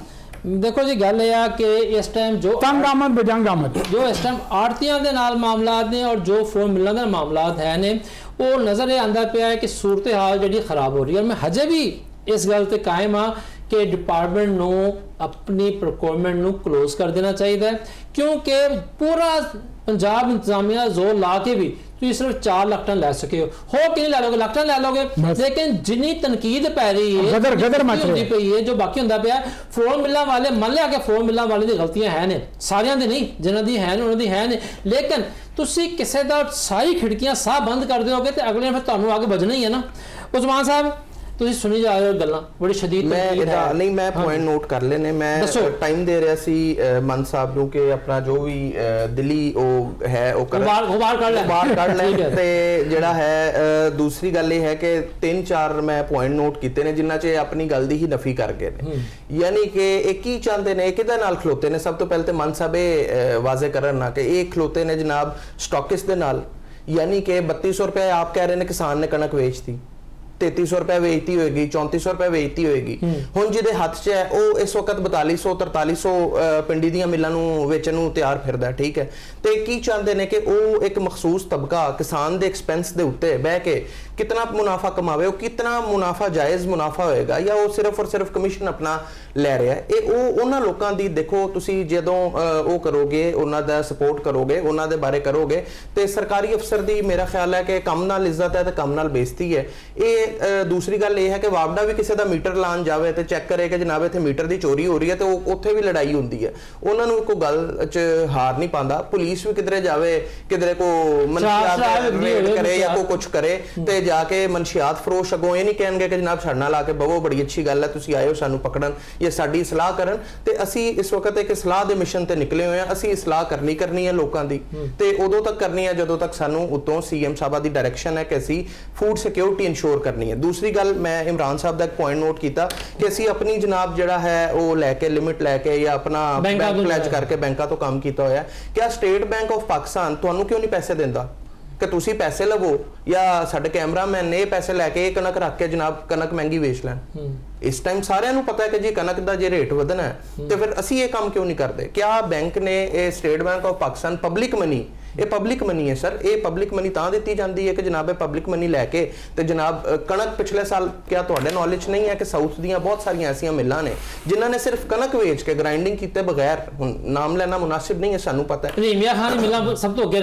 ਦੇਖੋ ਜੀ ਗੱਲ ਇਹ ਆ ਕਿ ਇਸ ਟਾਈਮ ਜੋ ਤੰਗ ਆਮਦ ਬਜੰਗ ਆਮਦ ਜੋ ਇਸ ਟਾਈਮ ਆੜਤੀਆਂ ਦੇ ਨਾਲ ਮਾਮਲਾਤ ਨੇ ਔਰ ਜੋ ਫੋਨ ਮਿਲਣ ਦੇ ਮਾਮਲਾਤ ਹੈ ਨੇ, ਉਹ ਨਜ਼ਰ ਇਹ ਆਂਦਾ ਪਿਆ ਹੈ ਕਿ ਸੂਰਤ ਹਾਲ ਜਿਹੜੀ ਖਰਾਬ ਹੋ ਰਹੀ ਹੈ। ਔਰ ਮੈਂ ਹਜੇ ਵੀ ਇਸ ਗੱਲ ਤੇ ਕਾਇਮ ਹਾਂ ਕਿ ਡਿਪਾਰਟਮੈਂਟ ਨੂੰ ਆਪਣੀ ਪ੍ਰੋਕਿਊਰਮੈਂਟ ਨੂੰ ਕਲੋਜ਼ ਕਰ ਦੇਣਾ ਚਾਹੀਦਾ ਹੈ, ਕਿਉਂਕਿ ਪੂਰਾ ਪੰਜਾਬ ਇੰਤਜ਼ਾਮੀਆ ਜ਼ੋਰ ਲਾ ਕੇ ਵੀ ਤੁਸੀਂ ਸਿਰਫ 4 ਲੱਖ ਟਨ ਲੈ ਸਕੇ ਹੋ ਕਿ ਨਹੀਂ ਲੈ ਲੋਗੇ, ਲੱਖ ਟਨ ਲੈ ਲੋਗੇ, ਲੇਕਿਨ ਜਿੰਨੀ ਤਨਕੀਦ ਪੈ ਰਹੀ ਹੈ ਗਦਰ ਮਚ ਰਹੀ ਪਈ ਹੈ, ਜੋ ਬਾਕੀ ਹੁੰਦਾ ਪਿਆ ਫੋਨ ਮਿਲਣ ਵਾਲੇ ਮੰਨ ਲਿਆ ਕਿ ਫੋਨ ਮਿਲਣ ਵਾਲੇ ਦੀ ਗਲਤੀਆਂ ਹੈ ਨੇ, ਸਾਰਿਆਂ ਦੀ ਨਹੀਂ, ਜਿਨ੍ਹਾਂ ਦੀ ਹੈ ਨੇ ਉਹਨਾਂ ਦੀ ਹੈ ਨੇ, ਲੇਕਿਨ ਤੁਸੀਂ ਕਿਸੇ ਦਾ ਸਾਰੀ ਖਿੜਕੀਆਂ ਸਾਹ ਬੰਦ ਕਰ ਦਿਓਗੇ ਤੇ ਅਗਲੇ ਫਿਰ ਤੁਹਾਨੂੰ ਅੱਗੇ ਵੱਜਣਾ ਹੀ ਹੈ ਨਾ। ਉਸਮਾਨ ਸਾਹਿਬ ਤੁਸੀਂ ਸੁਣੀ ਜਾ ਰਹੇ ਹੋ ਗੱਲਾਂ ਬੜੀ ਸ਼ਦੀਦ ਨਹੀਂ, ਮੈਂ ਪੁਆਇੰਟ ਨੋਟ ਕਰ ਲੈਨੇ। ਮੈਂ ਟਾਈਮ ਦੇ ਰਿਹਾ ਸੀ ਮਨ ਸਾਹਿਬ ਨੂੰ ਕਿ ਆਪਣਾ ਜੋ ਵੀ ਦਿੱਲੀ ਉਹ ਹੈ ਉਹ ਬਾਹਰ ਕੱਢ ਲੈ ਤੇ ਜਿਹੜਾ ਹੈ ਦੂਸਰੀ ਗੱਲ ਇਹ ਹੈ ਕਿ 3-4 ਮੈਂ ਪੁਆਇੰਟ ਨੋਟ ਕੀਤੇ ਨੇ ਜਿਨ੍ਹਾਂ 'ਚ ਆਪਣੀ ਗੱਲ ਦੀ ਹੀ ਨਫੀ ਕਰ ਗਏ ਨੇ। ਯਾਨੀ ਕਿ ਇਹ ਕੀ ਚਾਹੁੰਦੇ ਨੇ, ਕਿਹਦੇ ਨਾਲ ਖਲੋਤੇ ਨੇ? ਸਭ ਤੋਂ ਪਹਿਲੇ ਤੇ ਮਨ ਸਾਹਿਬ ਇਹ ਵਾਜ਼ੇ ਕਰਨ ਨਾ ਕਿ ਇਹ ਖਲੋਤੇ ਨੇ ਜਨਾਬ ਸਟਾਕਿਸ ਦੇ ਨਾਲ। ਯਾਨੀ ਕਿ 3200 ਰੁਪਏ ਆਪ ਕਹਿ ਰਹੇ ਨੇ ਕਿਸਾਨ ਨੇ ਕਣਕ ਵੇਚਤੀ, 3300 ਰੁਪਏ ਵੇਚਤੀ ਹੋਏਗੀ, 3400 ਰੁਪਏ ਵੇਚਤੀ ਹੋਏਗੀ। ਹੁਣ ਜਿਹਦੇ ਹੱਥ 'ਚ ਹੈ ਉਹ ਇਸ ਵਕਤ 4200-4300 ਪਿੰਡੀ ਦੀਆਂ ਮਿਲਾਂ ਨੂੰ ਵੇਚਣ ਨੂੰ ਤਿਆਰ ਫਿਰਦਾ, ਠੀਕ ਹੈ। ਤੇ ਕੀ ਚਾਹੁੰਦੇ ਨੇ ਕਿ ਉਹ ਇੱਕ ਮਖਸੂਸ ਤਬਕਾ ਕਿਸਾਨ ਦੇ ਐਕਸਪੈਂਸ ਦੇ ਉੱਤੇ ਬਹਿ ਕੇ ਕਿਤਨਾ ਮੁਨਾਫਾ ਕਮਾਵੇ, ਉਹ ਕਿਤਨਾ ਮੁਨਾਫਾ ਜਾਇਜ਼ ਮੁਨਾਫਾ ਹੋਏਗਾ ਜਾਂ ਉਹ ਸਿਰਫ ਔਰ ਸਿਰਫ ਕਮਿਸ਼ਨ ਆਪਣਾ ਲੈ ਰਿਹਾ ਹੈ। ਇਹ ਉਹਨਾਂ ਲੋਕਾਂ ਦੀ ਦੇਖੋ, ਤੁਸੀਂ ਜਦੋਂ ਉਹ ਕਰੋਗੇ, ਉਹਨਾਂ ਦਾ ਸਪੋਰਟ ਕਰੋਗੇ, ਉਹਨਾਂ ਦੇ ਬਾਰੇ ਕਰੋਗੇ ਤੇ ਸਰਕਾਰੀ ਅਫਸਰ ਦੀ ਮੇਰਾ ਖਿਆਲ ਹੈ ਕਿ ਕੰਮ ਨਾਲ ਇੱਜ਼ਤ ਹੈ ਤੇ ਕੰਮ ਨਾਲ ਬੇਇੱਜ਼ਤੀ ਹੈ। ਇਹ ਦੂਸਰੀ ਗੱਲ ਇਹ ਹੈ ਕਿ ਵਾਪਡਾ ਵੀ ਕਿਸੇ ਦਾ ਮੀਟਰ ਲਾਉਣ ਜਾਵੇ ਤੇ ਚੈੱਕ ਕਰੇ ਕਿ ਜਨਾਬ ਇੱਥੇ ਮੀਟਰ ਦੀ ਚੋਰੀ ਹੋ ਰਹੀ ਹੈ ਤੇ ਉੱਥੇ ਵੀ ਲੜਾਈ ਹੁੰਦੀ ਹੈ। ਉਹਨਾਂ ਨੂੰ ਕੋਈ ਗੱਲ 'ਚ ਹਾਰ ਨਹੀਂ ਪਾਉਂਦਾ। ਪੁਲਿਸ ਵੀ ਕਿਧਰੇ ਜਾਵੇ, ਕਿਧਰੇ ਕੋ ਮਨਸ਼ਿਆਤ ਰੇਡ ਕਰੇ ਜਾਂ ਕੋਈ ਕੁਝ ਕਰੇ ਤੇ ਜਾ ਕੇ ਮਨਸ਼ਿਆਤ ਫਰੋਸ਼ ਅਗੋਂ ਇਹ ਨਹੀਂ ਕਹਿਣਗੇ ਕਿ ਜਨਾਬ ਛੜਨਾ ਲਾ ਕੇ ਬਵੋ, ਬੜੀ ਅੱਛੀ ਗੱਲ ਹੈ ਤੁਸੀਂ ਆਏ ਹੋ ਸਾਨੂੰ ਪਕੜਨ ਜਾਂ ਸਾਡੀ ਇਸਲਾਹ ਕਰਨ। ਤੇ ਅਸੀਂ ਇਸ ਵਕਤ ਇੱਕ ਇਸਲਾਹ ਦੇ ਮਿਸ਼ਨ ਤੇ ਨਿਕਲੇ ਹੋਏ ਹਾਂ। ਅਸੀਂ ਇਸਲਾਹ ਕਰਨੀ ਹੈ ਲੋਕਾਂ ਦੀ ਤੇ ਉਦੋਂ ਤੱਕ ਕਰਨੀ ਹੈ ਜਦੋਂ ਤੱਕ ਸਾਨੂੰ ਉਤੋਂ ਸੀਐਮ ਸਾਹਿਬਾ ਦੀ ਡਾਇਰੈਕਸ਼ਨ ਹੈ ਕਿ ਅਸੀਂ ਫੂਡ ਸਿਕਿਉਰਿਟੀ ਇਨਸ਼ੋਰ ਕਰਨੀ ਹੈ। ਦੂਸਰੀ ਗੱਲ ਮੈਂ ਇਮਰਾਨ ਸਾਹਿਬ ਦਾ ਇੱਕ ਪੁਆਇੰਟ ਨੋਟ ਕੀਤਾ ਕਿ ਅਸੀਂ ਆਪਣੀ ਜਨਾਬ ਜਿਹੜਾ ਹੈ ਉਹ ਲੈ ਕੇ ਲਿਮਿਟ ਲੈ ਕੇ ਜਾਂ ਆਪਣਾ ਬੈਂਕ ਪਲੇਜ ਕਰਕੇ ਬੈਂਕਾਂ ਤੋਂ ਕੰਮ ਕੀਤਾ ਹੋਇਆ। ਕਿ ਸਟੇਟ ਬੈਂਕ ਆਫ ਪਾਕਿਸਤਾਨ ਤੁਹਾਨੂੰ ਕਿਉਂ ਨਹੀਂ ਪੈਸੇ ਦਿੰਦਾ ਕਿ ਤੁਸੀਂ ਪੈਸੇ ਲਵੋ ਜਾਂ ਸਾਡੇ ਕੈਮਰਾਮੈਨ ਨੇ ਪੈਸੇ ਲੈ ਕੇ ਕਣਕ ਰੱਖ ਕੇ ਜਨਾਬ ਕਣਕ ਮਹਿੰਗੀ ਵੇਚ ਲੈਣ। ਇਸ ਟਾਈਮ ਸਾਰਿਆਂ ਨੂੰ ਪਤਾ ਹੈ ਕਿ ਜੀ ਕਣਕ ਦਾ ਜੇ ਰੇਟ ਵਧਣਾ ਹੈ ਤੇ ਫਿਰ ਅਸੀਂ ਇਹ ਕੰਮ ਕਿਉਂ ਨਹੀਂ ਕਰਦੇ? ਕਿਆ ਬੈਂਕ ਨੇ ਇਹ state bank of Pakistan public money, ਇਹ ਪਬਲਿਕ ਮਨੀ ਹੈ ਸਰ, ਇਹ ਪਬਲਿਕ ਮਨੀ ਤਾਂ ਦਿੱਤੀ ਜਾਂਦੀ ਹੈ ਕਿ ਜਨਾਬ ਇਹ ਪਬਲਿਕ ਮਨੀ ਲੈ ਕੇ ਤੇ ਜਨਾਬ ਕਣਕ ਪਿਛਲੇ ਸਾਲ ਕਿਆ ਤੁਹਾਡੇ ਨੌਲੇਜ ਨਹੀਂ ਹੈ ਕਿ ਸਾਊਥ ਦੀਆਂ ਬਹੁਤ ਸਾਰੀਆਂ ਐਸੀਆਂ ਮਿਲਾਂ ਨੇ ਜਿਨ੍ਹਾਂ ਨੇ ਸਿਰਫ ਕਣਕ ਵੇਚ ਕੇ ਗ੍ਰਾਈਂਡਿੰਗ ਕੀਤੇ ਬਗੈਰ, ਹੁਣ ਨਾਮ ਲੈਣਾ ਮੁਨਾਸਿਬ ਨਹੀਂ ਹੈ ਸਾਨੂੰ ਪਤਾ ਹੈ, ਰੀਮੀਆਂ ਖਾਨ ਦੀ ਮਿਲਾਂ ਸਭ ਤੋਂ ਅੱਗੇ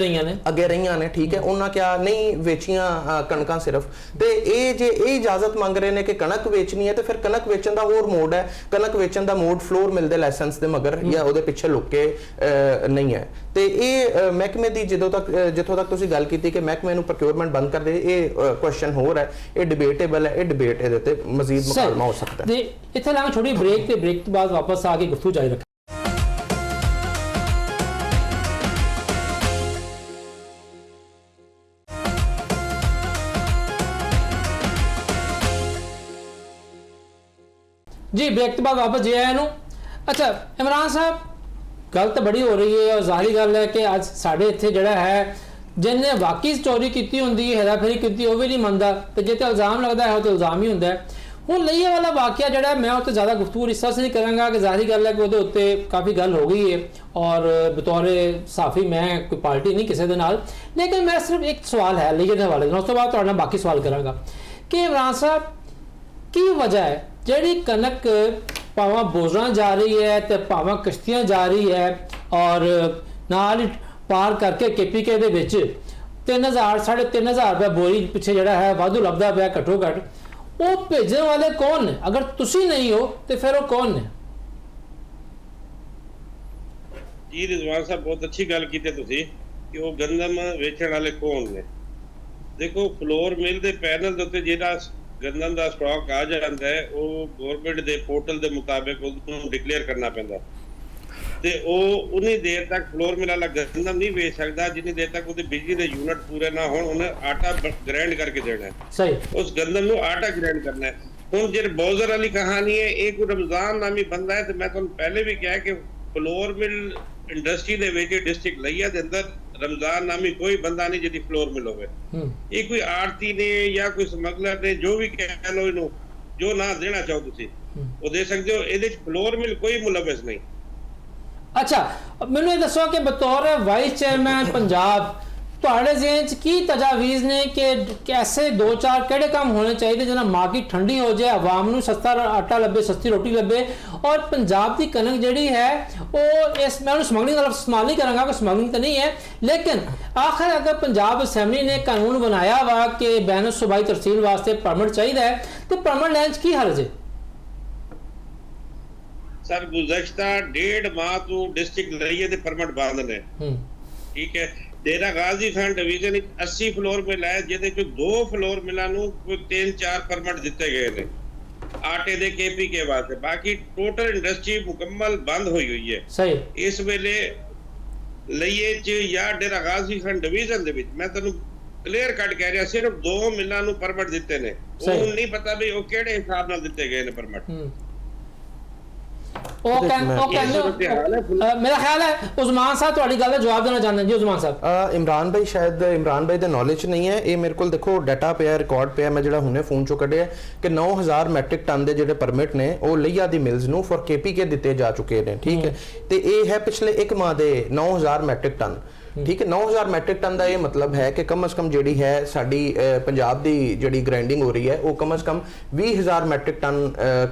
ਰਹੀਆਂ ਨੇ ਠੀਕ ਹੈ, ਉਹਨਾਂ ਕਿਆ ਨਹੀਂ ਵੇਚੀਆਂ ਕਣਕਾਂ ਸਿਰਫ। ਤੇ ਇਹ ਜੇ ਇਹ ਇਜਾਜ਼ਤ ਮੰਗ ਰਹੇ ਨੇ ਕਿ ਕਣਕ ਵੇਚਣੀ ਹੈ ਤੇ ਫਿਰ ਕਣਕ ਵੇਚਣ ਦਾ ਹੋਰ ਮੋਡ ਹੈ, ਕਣਕ ਵੇਚਣ ਦਾ ਮੋਡ ਫਲੋਰ ਮਿਲਦੇ ਲਾਇਸੈਂਸ ਦੇ ਮਗਰ ਜਾਂ ਉਹਦੇ ਪਿੱਛੇ ਲੁੱਕ ਕੇ ਨਹੀਂ ਹੈ। ਤੇ ਇਹ ਮਹਿਕਮੇ ਦੀ ਜਿੱਥੋਂ ਤੱਕ ਤੁਸੀਂ ਗੱਲ ਕੀਤੀ ਕਿ ਮਹਿਕਮੇ ਨੂੰ ਪ੍ਰੋਕਿਉਰਮੈਂਟ ਬੰਦ ਕਰ ਦੇ, ਇਹ ਕੁਐਸਚਨ ਹੋਰ ਹੈ, ਇਹ ਡਿਬੇਟੇਬਲ ਹੈ, ਇਹ ਡਿਬੇਟ ਇਹਦੇ ਤੇ ਮਜ਼ੀਦ ਮੁਕਾਲਮਾ ਹੋ ਸਕਦਾ ਹੈ। ਤੇ ਇੱਥੇ ਲਾਂਗੇ ਛੋਟੀ ਬ੍ਰੇਕ ਤੇ ਬ੍ਰੇਕ ਤੋਂ ਬਾਅਦ ਵਾਪਸ ਆ ਕੇ ਗੁਫ਼ਤਗੂ ਜਾਰੀ ਰੱਖਾਂਗੇ। जी ब्रेक तो बाद वापस जे आया नू। अच्छा इमरान साहब गल तो बड़ी हो रही है और जाहिर गल है कि अज साढ़े इत्थे जिहड़ा है जिन्हें वाकई चोरी की होंगी, हेराफेरी की, वह भी नहीं मनता, तो जे तो इल्ज़ाम लगता है तो इल्ज़ाम ही होंगे। हूँ लईए वाला वाकया जो मैं उत्ते ज़्यादा गुफ्तगू इस तरह से नहीं कराँगा कि जाहिर गल है कि वो उत्ते काफ़ी गल हो गई है और बतौर साफ़ी मैं कोई पार्टी नहीं किसी के नाल, लेकिन मैं सिर्फ एक सवाल है लईए के हवाले उस तो बाद तुहाडे नाल बाकी सवाल कराँगा कि इमरान साहब की वजह है ਜਿਹੜੀ ਕਣਕ ਭਾਵਾਂ ਬੋਝਾਂ ਜਾ ਰਹੀ ਹੈ ਤੇ ਭਾਵਾਂ ਕਸ਼ਤੀਆਂ ਜਾ ਰਹੀ ਹੈ ਔਰ ਨਾਲ ਹੀ ਪਾਰ ਕਰਕੇ ਕੇਪੀਕੇ ਦੇ ਵਿੱਚ 3000 3500 ਰੁਪਏ ਬੋਰੀ ਪਿੱਛੇ ਜਿਹੜਾ ਹੈ ਵਾਧੂ ਲੱਭਦਾ ਪਿਆ ਘੱਟੋ ਘੱਟ, ਉਹ ਭੇਜਣ ਵਾਲੇ ਕੌਣ ਨੇ? ਅਗਰ ਤੁਸੀਂ ਨਹੀਂ ਹੋ ਤੇ ਫਿਰ ਉਹ ਕੌਣ ਨੇ? ਜੀ ਰਿਜ਼ਵਾਨ ਸਾਹਿਬ ਬਹੁਤ ਅੱਛੀ ਗੱਲ ਕੀਤੀ ਤੁਸੀਂ ਕਿ ਉਹ ਗੰਦਮ ਵੇਚਣ ਵਾਲੇ ਕੌਣ ਨੇ। ਦੇਖੋ ਫਲੋਰ ਮਿਲ ਦੇ ਪੈਨਲ ਦੇ ਉੱਤੇ ਜਿਹੜਾ ਗੰਦਮ ਦਾ ਸਟਾਕ ਆ ਜਾਂਦਾ ਹੈ ਉਹ ਗਵਰਨਮੈਂਟ ਦੇ ਪੋਰਟਲ ਦੇ ਮੁਤਾਬਿਕ ਉਹਨੂੰ ਡਿਕਲੇਅਰ ਕਰਨਾ ਪੈਂਦਾ ਤੇ ਉਹ ਉਨੀ ਦੇਰ ਤੱਕ ਫਲੋਰ ਮਿਲ ਵਾਲਾ ਗੰਦਮ ਨਹੀਂ ਵੇਚ ਸਕਦਾ ਜਿੰਨੀ ਦੇਰ ਤੱਕ ਉਹਦੇ ਬਿਜਲੀ ਦੇ ਯੂਨਿਟ ਪੂਰੇ ਨਾ ਹੋਣ। ਉਹਨੇ ਆਟਾ ਗ੍ਰਾਈਂਡ ਕਰਕੇ ਦੇਣਾ ਹੈ, ਸਹੀ ਉਸ ਗੰਦਮ ਨੂੰ ਆਟਾ ਗ੍ਰਾਈਂਡ ਕਰਨਾ ਹੈ। ਹੁਣ ਜਿਹੜੇ ਬੌਜ਼ਰ ਵਾਲੀ ਕਹਾਣੀ ਹੈ ਇਹ ਕੋਈ ਰਮਜ਼ਾਨ ਨਾਮੀ ਬੰਦਾ ਹੈ ਤੇ ਮੈਂ ਤੁਹਾਨੂੰ ਪਹਿਲੇ ਵੀ ਕਿਹਾ ਕਿ ਫਲੋਰ ਮਿਲ ਇੰਡਸਟਰੀ ਦੇ ਵਿੱਚ ਡਿਸਟ੍ਰਿਕਟ ਲਈਆ ਦੇ ਅੰਦਰ ਰਮਜ਼ਾਨ ਨਾਮੀ ਕੋਈ ਬੰਦਾ ਨਹੀਂ ਜਿਹਦੀ ਫਲੋਰ ਮਿਲ ਹੋਵੇ। ਇਹ ਕੋਈ ਆੜਤੀ ਨੇ ਜਾਂ ਕੋਈ ਸਮਗਲਰ ਨੇ ਜੋ ਵੀ ਕਹਿ ਲਓ ਇਹਨੂੰ, ਜੋ ਨਾ ਦੇਣਾ ਚਾਹੋ ਤੁਸੀਂ ਉਹ ਦੇ ਸਕਦੇ ਹੋ। ਇਹਦੇ ਚ ਫਲੋਰ ਮਿਲ ਕੋਈ ਮੁਲਵਿਸ ਨਹੀਂ। ਅੱਛਾ ਮੈਨੂੰ ਇਹ ਦੱਸੋ ਕਿ ਬਤੌਰ ਵਾਈਸ ਚੇਅਰਮੈਨ ਪੰਜਾਬ ਤੁਹਾਡੇ ਜ਼ਿਹਨ 'ਚ ਕੀ ਤਜਾਵੀਜ਼ ਨੇ ਕਿ ਕੈਸੇ 2-4 ਕਿਹੜੇ ਕੰਮ ਹੋਣੇ ਚਾਹੀਦੇ ਜਿਹਨਾਂ ਮਾਰਕੀਟ ਠੰਡੀ ਹੋ ਜਾਏ, ਆਵਾਮ ਨੂੰ ਸਸਤਾ ਆਟਾ ਲੱਭੇ, ਸਸਤੀ ਰੋਟੀ ਲੱਭੇ ਔਰ ਪੰਜਾਬ ਦੀ ਕਣਕ ਜਿਹੜੀ ਹੈ ਉਹ ਇਸ ਮੈਂ ਉਹਨੂੰ ਸਮਗਲਿੰਗ ਦਾ ਲਫ਼ਜ਼ ਇਸਤੇਮਾਲ ਨਹੀਂ ਕਰਾਂਗਾ, ਕੋਈ ਸਮਗਲਿੰਗ ਤਾਂ ਨਹੀਂ ਹੈ, ਲੇਕਿਨ ਆਖਰ ਅਗਰ ਪੰਜਾਬ ਅਸੈਂਬਲੀ ਨੇ ਕਾਨੂੰਨ ਬਣਾਇਆ ਵਾ ਕਿ ਬੈਨ ਸੂਬਾਈ ਤਰਸੀਲ ਵਾਸਤੇ ਪਰਮਿਟ ਚਾਹੀਦਾ ਹੈ ਤੇ ਪਰਮਿਟ ਲੈਣ 'ਚ ਕੀ ਹਰਜ ਹੈ? ਸਰ ਗੁਜ਼ਸ਼ਤਾ 1.5 ਮਾਹ ਤੋਂ ਡਿਸਟ੍ਰਿਕਟ ਲਈਏ ਤੇ ਪਰਮਿਟ ਬੰਦ ਨੇ। ਠੀਕ ਹੈ, ਡੇਰਾ ਗਾਜ਼ੀ ਖਾਨ ਡਿਵੀਜ਼ਨ ਵਿੱਚ 80 ਫਲੋਰ ਮਿਲ ਹੈ ਜਿਹਦੇ ਚ 2 ਫਲੋਰ ਮਿਲਾਂ ਨੂੰ ਕੋਈ 3-4 ਪਰਮਿਟ ਦਿੱਤੇ ਗਏ ਨੇ ਆਟੇ ਦੇ KPK ਵਾਸਤੇ। ਬਾਕੀ ਟੋਟਲ ਇੰਡਸਟਰੀ ਮੁਕੰਮਲ ਬੰਦ ਹੋਈ ਹੈ। ਸਹੀ ਇਸ ਵੇਲੇ ਲਈਏ ਚ ਜਾਂ ਡੇਰਾ ਗਾਜ਼ੀ ਖਾਨ ਡਿਵੀਜ਼ਨ ਦੇ ਵਿੱਚ ਮੈਂ ਤੁਹਾਨੂੰ ਕਲੀਅਰ ਕੱਟ ਕਹਿ ਰਿਹਾ ਸਿਰਫ 2 ਮਿਲਾਂ ਨੂੰ ਪਰਮਿਟ ਦਿੱਤੇ ਨੇ। ਉਹ ਨਹੀਂ ਪਤਾ ਵੀ ਉਹ ਕਿਹੜੇ ਹਿਸਾਬ ਨਾਲ ਦਿੱਤੇ ਗਏ ਨੇ ਪਰਮਿਟ। ਮੇਰਾ ਖਿਆਲ ਹੈ ਉਸਮਾਨ ਸਾਹਿਬ ਤੁਹਾਡੀ ਗੱਲ ਦਾ ਜਵਾਬ ਦੇਣਾ ਚਾਹੁੰਦੇ ਜੀ। ਉਸਮਾਨ ਸਾਹਿਬ ਇਮਰਾਨ ਭਾਈ ਸ਼ਾਇਦ ਇਮਰਾਨ ਭਾਈ ਦੇ ਨੌਲੇਜ ਨਹੀਂ ਹੈ ਇਹ। ਮੇਰੇ ਕੋਲ ਦੇਖੋ ਡਾਟਾ ਪਿਆ, ਰਿਕਾਰਡ ਪਿਆ, ਮੈਂ ਜਿਹੜਾ ਹੁਣੇ ਫੋਨ ਚੋਂ ਕੱਢਿਆ ਕਿ 9000 ਮੈਟ੍ਰਿਕ ਟਨ ਦੇ ਜਿਹੜੇ ਪਰਮਿਟ ਨੇ ਉਹ ਲਈਆ ਦੀ ਮਿਲਸ ਨੂੰ ਫॉर KPK ਦਿੱਤੇ ਜਾ ਚੁੱਕੇ ਨੇ। ਠੀਕ ਹੈ, ਤੇ ਇਹ ਹੈ ਪਿਛਲੇ 1 ਮਾਹ ਦੇ 9000 ਮੈਟ੍ਰਿਕ ਟਨ। ਠੀਕ ਹੈ, 9000 ਮੈਟ੍ਰਿਕ ਟਨ ਦਾ ਇਹ ਮਤਲਬ ਹੈ ਕਿ ਕਮ ਸੇ ਕਮ ਜਿਹੜੀ ਹੈ ਸਾਡੀ ਪੰਜਾਬ ਦੀ ਜਿਹੜੀ ਗ੍ਰਾਈਂਡਿੰਗ ਹੋ ਰਹੀ ਹੈ ਉਹ ਕਮ ਸੇ ਕਮ 20000 ਮੈਟ੍ਰਿਕ ਟਨ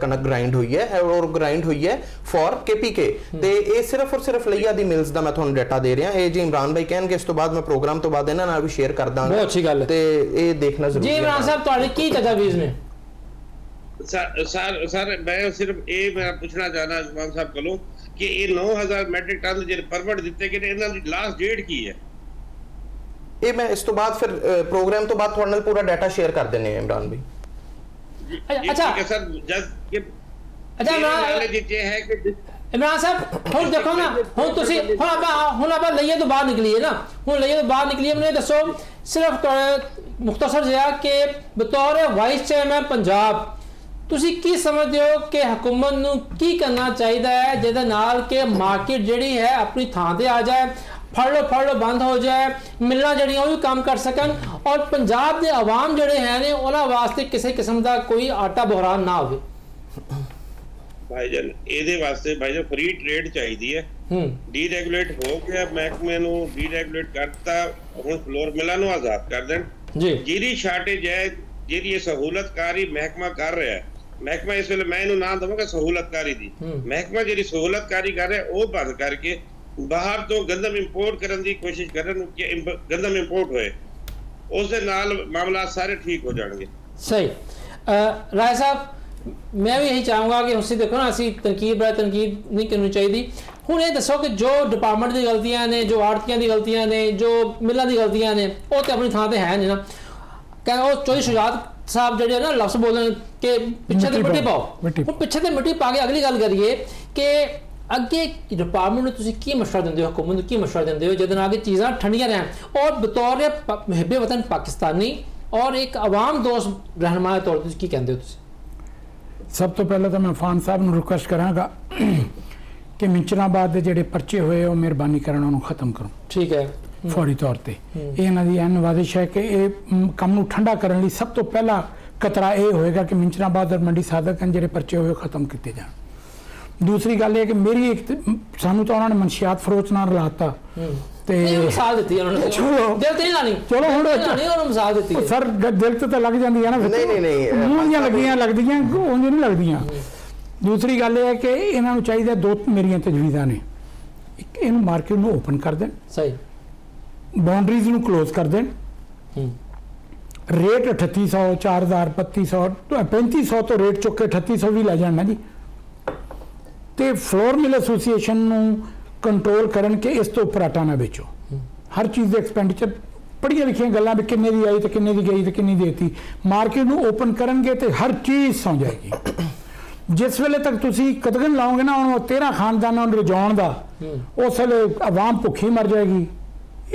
ਕਣਕ ਗ੍ਰਾਈਂਡ ਹੋਈ ਹੈ ਔਰ ਗ੍ਰਾਈਂਡ ਹੋਈ ਹੈ ਫॉर KPK। ਤੇ ਇਹ ਸਿਰਫ ਔਰ ਸਿਰਫ ਲਈਆ ਦੀ ਮਿਲਸ ਦਾ ਮੈਂ ਤੁਹਾਨੂੰ ਡਾਟਾ ਦੇ ਰਿਹਾ। ਇਹ ਜੀ ਇਮਰਾਨ ਭਾਈ ਕਹਿਣਗੇ ਇਸ ਤੋਂ ਬਾਅਦ ਮੈਂ ਪ੍ਰੋਗਰਾਮ ਤੋਂ ਬਾਅਦ ਇਹਨਾਂ ਨਾਲ ਵੀ ਸ਼ੇਅਰ ਕਰ ਦਾਂਗਾ। ਬਹੁਤ ਅੱਛੀ ਗੱਲ ਹੈ ਤੇ ਇਹ ਦੇਖਣਾ ਜ਼ਰੂਰੀ ਹੈ। ਜੀ ਇਮਰਾਨ ਸਾਹਿਬ ਤੁਹਾਡੇ ਕੀ ਤਜਵੀਜ਼ ਨੇ? ਸਰ ਮੈਂ ਸਿਰਫ ਇਹ ਮੈਂ ਪੁੱਛਣਾ ਚਾਹਨਾ ਉਸਮਾਨ ਸਾਹਿਬ ਕੋਲੋਂ ਕਿ ਇਹ 9000 ਮੈਟ੍ਰਿਕ ਟਨ ਜਿਹੜੇ ਪਰਮਿਟ ਦਿੱਤੇ ਗਏ ਨੇ ਇਹਨਾਂ ਦੀ ਲਾਸਟ ਡੇਟ ਕੀ ਹੈ? ਇਹ ਮੈਂ ਇਸ ਤੋਂ ਬਾਅਦ ਫਿਰ ਪ੍ਰੋਗਰਾਮ ਤੋਂ ਬਾਅਦ ਤੁਹਾਡੇ ਨਾਲ ਪੂਰਾ ਡਾਟਾ ਸ਼ੇਅਰ ਕਰ ਦਿੰਨੇ ਆ ਇਮਰਾਨ ਭਾਈ। ਅੱਛਾ ਠੀਕ ਹੈ ਸਰ, ਜਦ ਕਿ ਇਮਰਾਨ ਸਾਹਿਬ ਹੁਣ ਦੇਖੋ ਨਾ, ਹੁਣ ਤੁਸੀਂ ਹੁਣ ਆਪਾਂ ਲਈਏ ਤੋਂ ਬਾਹਰ ਨਿਕਲੀਏ ਨਾ, ਹੁਣ ਲਈਏ ਤੋਂ ਬਾਹਰ ਨਿਕਲੀਏ। ਮੈਨੂੰ ਇਹ ਦੱਸੋ ਸਿਰਫ ਮੁਖਤਸਰ ਜਿਹਾ ਕਿ ਬਤੌਰ ਵਾਈਸ ਚੇਅਰਮੈਨ ਪੰਜਾਬ ਤੁਸੀਂ ਕੀ ਸਮਝਦੇ ਹੋ ਕਿ ਹਕੂਮਤ ਨੂੰ ਕੀ ਕਰਨਾ ਚਾਹੀਦਾ ਹੈ ਜਿਹਦੇ ਨਾਲ ਕਿ ਮਾਰਕੀਟ ਜਿਹੜੀ ਹੈ ਆਪਣੀ ਥਾਂ ਤੇ ਆ ਜਾਏ, ਫੜ ਲੋ ਬੰਦ ਹੋ ਜਾਏ, ਮਿਲਣਾ ਜਿਹੜੀਆਂ ਉਹ ਵੀ ਕੰਮ ਕਰ ਸਕਣ ਔਰ ਪੰਜਾਬ ਦੇ ਆਵਾਮ ਜਿਹੜੇ ਹੈ ਨੇ ਉਹਨਾਂ ਵਾਸਤੇ ਕਿਸੇ ਕਿਸਮ ਦਾ ਕੋਈ ਆਟਾ ਬੁਹਰਾਨ ਨਾ ਹੋਵੇ? ਭਾਈਜਾਨ ਇਹਦੇ ਵਾਸਤੇ ਭਾਈਜਾਨ ਫ੍ਰੀ ਟ੍ਰੇਡ ਚਾਹੀਦੀ ਹੈ। ਡੀਰੈਗੂਲੇਟ ਹੋ ਗਿਆ, ਮਹਿਕਮੇ ਨੂੰ ਡੀਰੈਗੂਲੇਟ ਕਰਤਾ, ਹੁਣ ਫਲੋਰ ਮਿਲਾਂ ਨੂੰ ਆਜ਼ਾਦ ਕਰ ਦੇਣ। ਜਿਹੜੀ ਸ਼ਾਰਟੇਜ ਹੈ, ਜਿਹੜੀ ਇਹ ਸਹੂਲਤਕਾਰੀ ਮਹਿਕਮਾ ਕਰ ਰਿਹਾ ਹੈ, ਮਹਿਕਮਾ ਇਸ ਵੇਲੇ ਮੈਂ ਇਹਨੂੰ ਨਾਂ ਦਵਾਂਗਾ ਸਹੂਲਤਕਾਰੀ ਦੀ, ਮਹਿਕਮਾ ਜਿਹੜੀ ਸਹੂਲਤਕਾਰੀ ਕਰ ਰਿਹਾ ਉਹ ਬੰਦ ਕਰਕੇ ਬਾਹਰ ਤੋਂ ਗੰਦਮ ਇੰਪੋਰਟ ਕਰਨ ਦੀ ਕੋਸ਼ਿਸ਼ ਕਰਨ ਕਿ ਗੰਦਮ ਇੰਪੋਰਟ ਹੋਏ, ਉਸ ਦੇ ਨਾਲ ਮਾਮਲਾ ਸਾਰੇ ਠੀਕ ਹੋ ਜਾਣਗੇ। ਸਹੀ। ਰਾਏ ਸਾਹਿਬ ਮੈਂ ਵੀ ਇਹੀ ਚਾਹੂੰਗਾ ਕਿ ਤੁਸੀਂ ਦੇਖੋ ਨਾ, ਅਸੀਂ ਤਨਕੀਦ ਨਹੀਂ ਕਰਨੀ ਚਾਹੀਦੀ। ਹੁਣ ਇਹ ਦੱਸੋ ਕਿ ਜੋ ਡਿਪਾਰਟਮੈਂਟ ਦੀ ਗਲਤੀਆਂ ਨੇ, ਜੋ ਆੜਤੀਆਂ ਦੀ ਗਲਤੀਆਂ ਨੇ, ਜੋ ਮਿਲਾਂ ਦੀ ਗਲਤੀਆਂ ਨੇ, ਉਹ ਤੇ ਆਪਣੀ ਥਾਂ ਤੇ ਹੈ ਨਹੀਂ ਨਾ। ਕਹਿੰਦਾ ਉਹ ਚੌਧਰੀ ਸ਼ੁਜਾਤ ਸਾਹਿਬ ਜਿਹੜੇ ਨਾ ਲਫ਼ਜ਼ ਬੋਲਣ ਕਿ ਪਿੱਛੇ ਤੇ ਮਿੱਟੀ ਪਾਓ, ਹੁਣ ਪਿੱਛੇ ਤੇ ਮਿੱਟੀ ਪਾ ਕੇ ਅਗਲੀ ਗੱਲ ਕਰੀਏ ਕਿ ਅੱਗੇ ਡਿਪਾਰਟਮੈਂਟ ਨੂੰ ਤੁਸੀਂ ਕੀ ਮਸ਼ਵਰਾ ਦਿੰਦੇ ਹੋ, ਹੁਕੂਮਤ ਨੂੰ ਕੀ ਮਸ਼ਵਰਾ ਦਿੰਦੇ ਹੋ ਜਿਹਦੇ ਨਾਲ ਕਿ ਚੀਜ਼ਾਂ ਠੰਡੀਆਂ ਰਹਿਣ ਔਰ ਬਤੌਰ ਮੁਹੱਬੇ ਵਤਨ ਪਾਕਿਸਤਾਨੀ ਔਰ ਇੱਕ ਆਵਾਮ ਦੋਸਤ ਰਹਿਨੁਮਾ ਦੇ ਤੌਰ ਤੇ ਕੀ ਕਹਿੰਦੇ ਹੋ ਤੁਸੀਂ? ਸਭ ਤੋਂ ਪਹਿਲਾਂ ਤਾਂ ਮੈਂ ਫਾਨ ਸਾਹਿਬ ਨੂੰ ਰਿਕੁਐਸਟ ਕਰਾਂਗਾ ਕਿ ਮਿੰਚਨਾਬਾਦ ਦੇ ਜਿਹੜੇ ਪਰਚੇ ਹੋਏ ਉਹ ਮਿਹਰਬਾਨੀ ਕਰਨ ਉਹਨੂੰ ਖਤਮ ਕਰੋ। ਠੀਕ ਹੈ, ਫੌਰੀ ਤੌਰ ਤੇ ਇਹ ਇਹਨਾਂ ਦੀ ਨਵਾਜ਼ਿਸ਼ ਹੈ ਕਿ ਇਹ ਕੰਮ ਨੂੰ ਠੰਡਾ ਕਰਨ ਲਈ ਸਭ ਤੋਂ ਪਹਿਲਾ ਕਤਰਾ ਇਹ ਹੋਏਗਾ ਕਿ ਮਿੰਚਨਾਬਾਦ ਔਰ ਮੰਡੀ ਸਾਦਕਗੰਜ ਜਿਹੜੇ ਪਰਚੇ ਹੋਏ ਖਤਮ ਕੀਤੇ ਜਾਣ। ਦੂਸਰੀ ਗੱਲ ਇਹ ਕਿ ਮੇਰੀ ਇੱਕ ਸਾਨੂੰ ਤਾਂ ਉਹਨਾਂ ਨੇ ਮਨਸ਼ਿਆਤ ਫਰੋਚ ਨਾਲ ਰਲਾਤਾ ਤੇ ਮਿਸਾਲ ਦਿੱਤੀ ਉਹਨਾਂ ਨੇ, ਚਲੋ ਦਿਲ ਤੇ ਨਹੀਂ ਲਾਣੀ, ਚਲੋ ਹੁਣ ਉਹਨੂੰ ਮਿਸਾਲ ਦਿੱਤੀ ਸਰ, ਦਿਲ ਤੇ ਤਾਂ ਲੱਗ ਜਾਂਦੀ ਹੈ ਨਾ, ਨਹੀਂ ਮੂੰਹ ਦੀਆਂ ਲੱਗਦੀਆਂ ਉਂਝ ਨਹੀਂ ਲੱਗਦੀਆਂ। ਦੂਸਰੀ ਗੱਲ ਇਹ ਹੈ ਕਿ ਇਹਨਾਂ ਨੂੰ ਚਾਹੀਦਾ, 2 ਮੇਰੀਆਂ ਤਜਵੀਜ਼ਾਂ ਨੇ। ਇੱਕ, ਇਹਨੂੰ ਮਾਰਕੀਟ ਨੂੰ ਓਪਨ ਕਰ ਦੇਣ, ਸਹੀ, ਬਾਉਂਡਰੀਜ਼ ਨੂੰ ਕਲੋਜ਼ ਕਰ ਦੇਣ, ਰੇਟ 3800 4000 3200 3500 ਤੋਂ ਰੇਟ ਚੁੱਕ ਕੇ 3800 ਵੀ ਲੈ ਜਾਣ ਨਾ ਜੀ। ਤੇ ਫਲੋਰ ਮਿਲ ਐਸੋਸੀਏਸ਼ਨ ਨੂੰ ਕੰਟਰੋਲ ਕਰਨ ਕਿ ਇਸ ਤੋਂ ਉੱਪਰ ਆਟਾ ਨਾ ਵੇਚੋ। ਹਰ ਚੀਜ਼ ਦੇ ਐਕਸਪੈਂਡੀਚਰ ਪੜ੍ਹੀਆਂ ਲਿਖੀਆਂ ਗੱਲਾਂ ਵੀ ਕਿੰਨੇ ਦੀ ਆਈ ਤੇ ਕਿੰਨੇ ਦੀ ਗਈ ਤੇ ਕਿੰਨੀ ਦੇਤੀ, ਮਾਰਕੀਟ ਨੂੰ ਓਪਨ ਕਰਨਗੇ ਤੇ ਹਰ ਚੀਜ਼ ਸੌਂ ਜਾਏਗੀ। ਜਿਸ ਵੇਲੇ ਤੱਕ ਤੁਸੀਂ ਕਦਗਨ ਲਾਓਗੇ ਨਾ ਉਹਨੂੰ 13 ਖਾਨਦਾਨਾਂ ਨੂੰ ਰਜਾਉਣ ਦਾ, ਉਸ ਵੇਲੇ ਆਵਾਮ ਭੁੱਖੀ ਮਰ ਜਾਏਗੀ।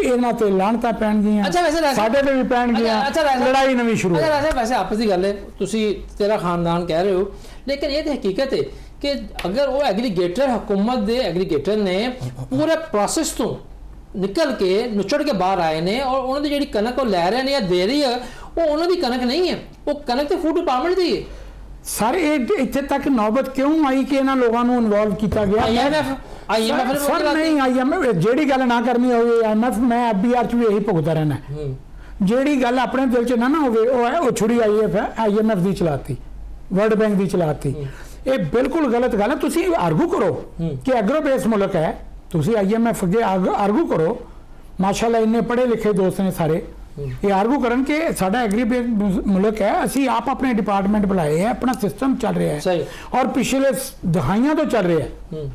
ਇਹਨਾਂ ਤੇ ਲਾਹਣਤਾਂ ਪੈਣਗੀਆਂ, ਸਾਡੇ ਤੇ ਵੀ ਪੈਣਗੀਆਂ, ਲੜਾਈ ਨਵੀਂ ਸ਼ੁਰੂ। ਵੈਸੇ ਆਪਸ ਦੀ ਗੱਲ ਹੈ, ਤੁਸੀਂ ਤੇਰਾ ਖਾਨਦਾਨ ਕਹਿ ਰਹੇ ਹੋ, ਲੇਕਿਨ ਇਹ ਤਾਂ ਹਕੀਕਤ ਹੈ ਕਿ ਅਗਰ ਉਹ ਐਗਰੀਗੇਟਰ ਹਕੂਮਤ ਦੇ ਐਗਰੀਗੇਟਰ ਨੇ ਪੂਰੇ ਪ੍ਰੋਸੈਸ ਤੋਂ ਨਿਕਲ ਕੇ ਨੁੱਚੜ ਕੇ ਬਾਹਰ ਆਏ ਨੇ ਔਰ ਉਹਨਾਂ ਦੀ ਜਿਹੜੀ ਕਣਕ ਉਹ ਲੈ ਰਹੇ ਨੇ ਜਾਂ ਦੇ ਰਹੀ ਹੈ, ਉਹ ਉਹਨਾਂ ਦੀ ਕਣਕ ਨਹੀਂ ਹੈ, ਉਹ ਕਣਕ ਤੇ ਫੂਡ ਡਿਪਾਰਟਮੈਂਟ ਦੀ ਹੈ। ਸਰ ਇਹ ਇੱਥੇ ਤੱਕ ਨੌਬਤ ਕਿਉਂ ਆਈ ਕਿ ਇਹਨਾਂ ਲੋਕਾਂ ਨੂੰ ਇਨਵੋਲਵ ਕੀਤਾ ਗਿਆ? IMF ਸਰ ਨਹੀਂ, IMF ਜਿਹੜੀ ਗੱਲ ਨਾ ਕਰਨੀ ਹੋਵੇ IMF, ਮੈਂ FBR ਚ ਵੀ ਇਹੀ ਭੁਗਤਦਾ ਰਹਿਣਾ। ਜਿਹੜੀ ਗੱਲ ਆਪਣੇ ਦਿਲ ਚ ਨਾ ਹੋਵੇ ਉਹ ਛੁੜੀ IMF ਦੀ ਚਲਾਤੀ, ਵਰਲਡ ਬੈਂਕ ਦੀ ਚਲਾਤੀ। ਇਹ ਬਿਲਕੁਲ ਗਲਤ ਗੱਲ ਹੈ। ਤੁਸੀਂ ਆਰਗੂ ਕਰੋ ਕਿ ਐਗਰੋ ਬੇਸ ਮੁਲਕ ਹੈ, ਤੁਸੀਂ IMF ਅੱਗੇ ਆਰਗੂ ਕਰੋ। ਮਾਸ਼ਾਅੱਲਾ ਇੰਨੇ ਪੜ੍ਹੇ ਲਿਖੇ ਦੋਸਤ ਨੇ ਸਾਰੇ, ਇਹ ਆਰਗੂ ਕਰਨ ਕਿ ਸਾਡਾ ਐਗਰੀ ਬੇਸ ਮੁਲਕ ਹੈ, ਅਸੀਂ ਆਪ ਆਪਣੇ ਡਿਪਾਰਟਮੈਂਟ ਬੁਲਾਏ ਹੈ, ਆਪਣਾ ਸਿਸਟਮ ਚੱਲ ਰਿਹਾ ਹੈ ਔਰ ਪਿਛਲੇ ਦਹਾਈਆਂ ਤੋਂ ਚੱਲ ਰਿਹਾ ਹੈ।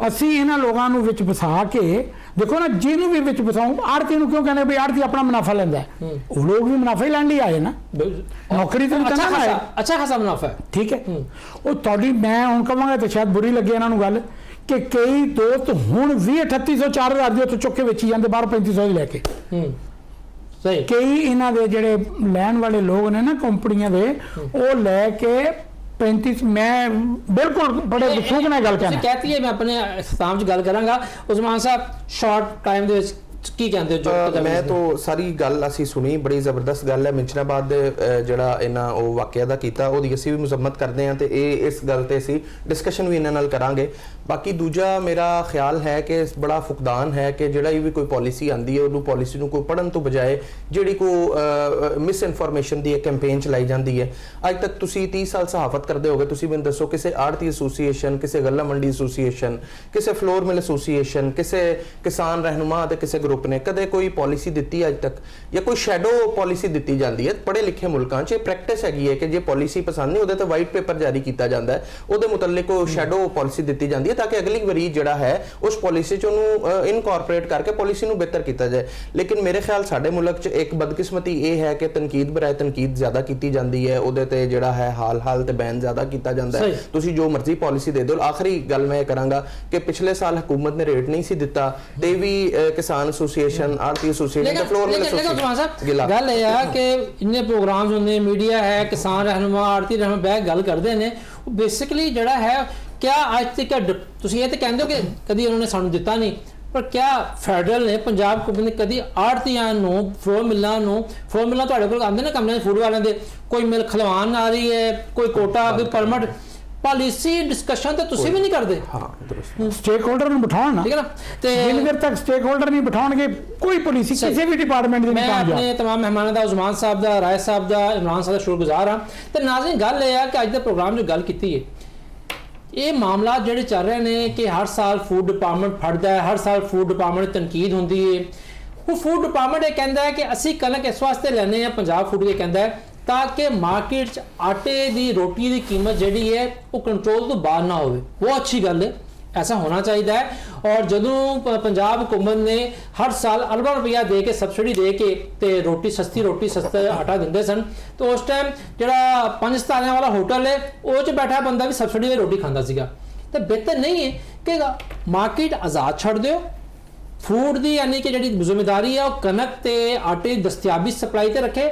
ਅਸੀਂ ਇਹਨਾਂ ਲੋਕਾਂ ਨੂੰ ਵਿੱਚ ਵਸਾ ਕੇ ਦੇਖੋ ਨਾ, ਜਿਹਨੂੰ ਵੀ ਵਿੱਚ ਵਸਾਉਂ, ਆੜਤੀ ਨੂੰ ਕਿਉਂ ਕਹਿੰਦੇ ਵੀ ਆੜਤੀ ਆਪਣਾ ਮੁਨਾਫਾ ਲੈਂਦਾ? ਉਹ ਲੋਕ ਵੀ ਮੁਨਾਫਾ ਹੀ ਲੈਣ ਲਈ ਆਏ ਨਾ, ਨੌਕਰੀ ਤੇ ਨਹੀਂ ਆਏ। ਅੱਛਾ ਖਾਸਾ ਮੁਨਾਫਾ, ਠੀਕ ਹੈ। ਉਹ ਤੁਹਾਡੀ ਮੈਂ ਹੁਣ ਕਹਾਂਗਾ ਤੇ ਸ਼ਾਇਦ ਬੁਰੀ ਲੱਗੇ ਇਹਨਾਂ ਨੂੰ ਗੱਲ ਕਿ ਕਈ ਦੋਸਤ ਹੁਣ ਵੀ 3800 4000 ਦੇ ਉੱਤੇ ਚੁੱਕ ਕੇ ਵੇਚੀ ਜਾਂਦੇ ਬਾਹਰ 3500 ਦੀ ਲੈ ਕੇ। ਸਹੀ। ਕਈ ਇਹਨਾਂ ਦੇ ਜਿਹੜੇ ਲੈਣ ਵਾਲੇ ਲੋਕ ਨੇ ਨਾ ਕੰਪਨੀਆਂ ਦੇ, ਉਹ ਲੈ ਕੇ 35, ਮੈਂ ਬਿਲਕੁਲ ਬੜੇ ਵਸੂਖ ਨਾਲ ਗੱਲ ਕਰਨਾ। ਕਹਤੀ ਹੈ, ਮੈਂ ਆਪਣੇ ਇਖਤਾਮ 'ਚ ਗੱਲ ਕਰਾਂਗਾ। ਉਸਮਾਨ ਸਾਹਿਬ ਸ਼ਾਰਟ ਟਾਈਮ ਦੇ ਵਿੱਚ ਕੀ ਕਹਿੰਦੇ ਹੋ? ਮੈਂ ਤਾਂ ਸਾਰੀ ਗੱਲ ਅਸੀਂ ਸੁਣੀ, ਬੜੀ ਜ਼ਬਰਦਸਤ ਗੱਲ ਹੈ। ਮਿੰਚਨਾਬਾਦ ਦੇ ਜਿਹੜਾ ਇਹਨਾਂ ਉਹ ਵਾਕਿਆ ਦਾ ਕੀਤਾ, ਉਹਦੀ ਅਸੀਂ ਵੀ ਮੁਜ਼ੰਮਤ ਕਰਦੇ ਹਾਂ ਤੇ ਇਸ ਗੱਲ ਤੇ ਅਸੀਂ ਡਿਸਕਸ਼ਨ ਵੀ ਇਹਨਾਂ ਨਾਲ ਕਰਾਂਗੇ। ਬਾਕੀ ਦੂਜਾ ਮੇਰਾ ਖਿਆਲ ਹੈ ਕਿ ਬੜਾ ਫੁਕਦਾਨ ਹੈ ਕਿ ਜਿਹੜਾ ਵੀ ਕੋਈ ਪਾਲਿਸੀ ਆਂਦੀ ਹੈ ਉਹਨੂੰ ਪਾਲਿਸੀ ਨੂੰ ਕੋਈ ਪੜ੍ਹਨ ਤੋਂ ਬਜਾਏ ਜਿਹੜੀ ਕੋਈ ਮਿਸ ਇਨਫੋਰਮੇਸ਼ਨ ਦੀ ਕੈਂਪੇਨ ਚਲਾਈ ਜਾਂਦੀ ਹੈ। ਅੱਜ ਤੱਕ ਤੁਸੀਂ 30 ਸਾਲ ਸਹਾਫਤ ਕਰਦੇ ਹੋਗੇ, ਤੁਸੀਂ ਮੈਨੂੰ ਦੱਸੋ ਕਿਸੇ ਆੜਤੀ ਐਸੋਸੀਏਸ਼ਨ, ਕਿਸੇ ਗੱਲਾ ਮੰਡੀ ਐਸੋਸੀਏਸ਼ਨ, ਕਿਸੇ ਫਲੋਰ ਮਿਲ ਐਸੋਸੀਏਸ਼ਨ, ਕਿਸੇ ਕਿਸਾਨ ਰਹਿਨੁਮਾ ਤੇ ਕਿਸੇ ਗਰੁੱਪ ਨੇ ਕਦੇ ਕੋਈ ਪਾਲਿਸੀ ਦਿੱਤੀ ਅੱਜ ਤੱਕ, ਜਾਂ ਕੋਈ ਸ਼ੈਡੋ ਪਾਲਿਸੀ ਦਿੱਤੀ ਜਾਂਦੀ ਹੈ? ਪੜ੍ਹੇ ਲਿਖੇ ਮੁਲਕਾਂ 'ਚ ਪ੍ਰੈਕਟਿਸ ਹੈਗੀ ਹੈ ਕਿ ਜੇ ਪਾਲਿਸੀ ਪਸੰਦ ਨਹੀਂ ਉਹਦੇ ਤੇ ਵਾਈਟ ਪੇਪਰ ਜਾਰੀ ਕੀਤਾ ਜਾਂਦਾ ਹੈ, ਉਹਦੇ ਮੁਤਲਕ ਉਹ ਸ਼ੈਡੋ ਪਾਲਿਸੀ ਦਿੱਤੀ ਜਾਂਦੀ ਹੈ ਤਾਂ ਕਿ ਅਗਲੀ ਵਾਰੀ ਜਿਹੜਾ ਹੈ ਉਸ ਪਾਲਿਸੀ 'ਚ ਉਹਨੂੰ ਇਨਕੋਰਪੋਰੇਟ ਕਰਕੇ ਪਾਲਿਸੀ ਨੂੰ ਬਿਹਤਰ ਕੀਤਾ ਜਾਏ। ਲੇਕਿਨ ਮੇਰੇ ਖਿਆਲ ਸਾਡੇ ਮੁਲਕ 'ਚ ਇੱਕ ਬਦਕਿਸਮਤੀ ਇਹ ਹੈ ਕਿ ਤਨਕੀਦ ਬਰਾਏ ਤਨਕੀਦ ਜ਼ਿਆਦਾ ਕੀਤੀ ਜਾਂਦੀ ਹੈ, ਉਹਦੇ ਤੇ ਜਿਹੜਾ ਹੈ ਹਾਲ ਤੇ ਬੈਨ ਜ਼ਿਆਦਾ ਕੀਤਾ ਜਾਂਦਾ ਹੈ। ਤੁਸੀਂ ਜੋ ਮਰਜ਼ੀ ਪਾਲਿਸੀ ਦੇ ਦਿਓ। ਆਖਰੀ ਗੱਲ ਮੈਂ ਇਹ ਕਰਾਂਗਾ ਕਿ ਪਿਛਲੇ ਸਾਲ ਹਕੂਮਤ ਨੇ ਰੇਟ ਨਹੀਂ ਸੀ ਦਿੱਤਾ ਤੇ ਵੀ ਕਿਸਾਨ ਐਸੋਸੀਏਸ਼ਨ, ਆੜਤੀ ਐਸੋਸੀਏਸ਼ਨ ਤੇ ਫਲੋਰ ਮਿਲ ਐਸੋਸੀਏਸ਼ਨ, ਗੱਲ ਇਹ ਆ ਕਿ ਇੰਨੇ ਪ੍ਰੋਗਰਾਮਸ ਹੁੰਦੇ, ਮੀਡੀਆ ਹੈ, ਕਿਸਾਨ ਰਹਿਨੁਮਾ, ਆੜਤੀ ਰਹਿਨੁਮਾ ਬਹਿ ਗੱਲ ਕਰਦੇ ਨੇ। ਉਹ ਬੇਸਿਕਲੀ ਜਿਹੜਾ ਹੈ ਕਿਆ ਅੱਜ ਤੱਕ ਤੁਸੀਂ ਇਹ ਤੇ ਕਹਿੰਦੇ ਹੋ ਕਿ ਕਦੀ ਉਹਨਾਂ ਨੇ ਸਾਨੂੰ ਦਿੱਤਾ ਨਹੀਂ, ਪਰ ਕਿਆ ਫੈਡਰਲ ਨੇ, ਪੰਜਾਬ ਗਵਰਨਮੈਂਟ ਨੇ ਕਦੀ ਆੜਤੀਆਂ ਨੂੰ, ਫਲੋਰ ਮਿਲਾਂ ਤੁਹਾਡੇ ਕੋਲ ਆਉਂਦੇ ਨੇ ਕਮਰਿਆਂ ਫੂਡ ਵਾਲਿਆਂ ਦੇ, ਕੋਈ ਮਿਲ ਖਲਵਾਨ ਆ ਰਹੀ ਹੈ, ਕੋਈ ਕੋਟਾ, ਕੋਈ ਪਰਮਿਟ, ਪਾਲਿਸੀ ਡਿਸਕਸ਼ਨ ਤੇ ਤੁਸੀਂ ਵੀ ਨਹੀਂ ਕਰਦੇ। ਸਟੇਕ ਹੋਲਡਰ ਨੂੰ ਬਿਠਾਉਣ ਨਾ, ਠੀਕ ਹੈ ਨਾ, ਤੇ ਜਿੰਨੇ ਦੇਰ ਤੱਕ ਸਟੇਕ ਹੋਲਡਰ ਨਹੀਂ ਬਿਠਾਉਣਗੇ ਕੋਈ ਪਾਲਿਸੀ ਕਿਸੇ ਵੀ ਡਿਪਾਰਟਮੈਂਟ ਦੀ ਨਹੀਂ ਕਾਮਯਾਬ। ਮੈਂ ਆਪਣੇ तमाम ਮਹਿਮਾਨਾਂ ਦਾ, ਉਸਮਾਨ ਸਾਹਿਬ ਦਾ, ਰਾਏ ਸਾਹਿਬ ਦਾ, ਇਮਰਾਨ ਸਾਹਿਬ ਦਾ ਸ਼ੁਕਰਗੁਜ਼ਾਰ ਹਾਂ। ਤੇ ਨਾਜ਼ਰੀਨ ਗੱਲ ਇਹ ਆ ਕਿ ਅੱਜ ਦੇ ਪ੍ਰੋਗਰਾਮ 'ਚ ਗੱਲ ਕੀਤੀ ਹੈ, ਇਹ ਮਾਮਲਾ ਜਿਹੜੇ ਚੱਲ ਰਹੇ ਨੇ ਕਿ ਹਰ ਸਾਲ ਫੂਡ ਡਿਪਾਰਟਮੈਂਟ ਫੜਦਾ ਹੈ, ਹਰ ਸਾਲ ਫੂਡ ਡਿਪਾਰਟਮੈਂਟ ਤਨਕੀਦ ਹੁੰਦੀ ਹੈ। ਉਹ ਫੂਡ ਡਿਪਾਰਟਮੈਂਟ ਇਹ ਕਹਿੰਦਾ ਹੈ ਕਿ ਅਸੀਂ ਕਣਕ ਇਸ ਵਾਸਤੇ ਲੈਂਦੇ ਹਾਂ, ਪੰਜਾਬ ਫੂਡ ਇਹ ਕਹਿੰਦਾ ਹੈ ਤਾਂ ਕਿ ਮਾਰਕੀਟ 'ਚ ਆਟੇ ਦੀ, ਰੋਟੀ ਦੀ ਕੀਮਤ ਜਿਹੜੀ ਹੈ ਉਹ ਕੰਟਰੋਲ ਤੋਂ ਬਾਹਰ ਨਾ ਹੋਵੇ। ਬਹੁਤ ਅੱਛੀ ਗੱਲ ਹੈ, ऐसा होना चाहिए है। और ਜਦੋਂ पंजाब हुकूमत ने हर साल अरबों रुपया दे के सबसिडी दे के ते रोटी सस्ता आटा दिंदे सन, तो उस टाइम ਜਿਹੜਾ 5 सितारे वाला होटल है ਉਹ 'ਚ बैठा बंदा भी सबसिडी ਦੀ रोटी ਖਾਂਦਾ ਸੀਗਾ। ਤੇ ਬਿਹਤਰ ਨਹੀਂ ਹੈ ਕਿ ਮਾਰਕੀਟ ਆਜ਼ਾਦ ਛੱਡ ਦਿਓ ਫੂਡ ਦੀ, यानी कि ਜਿਹੜੀ ਜ਼ਿੰਮੇਵਾਰੀ ਹੈ ਉਹ ਕਣਕ ਤੇ ਆਟੇ ਦੀ ਦਸਤਿਆਬੀ ਸਪਲਾਈ ਤੇ ਰੱਖੇ।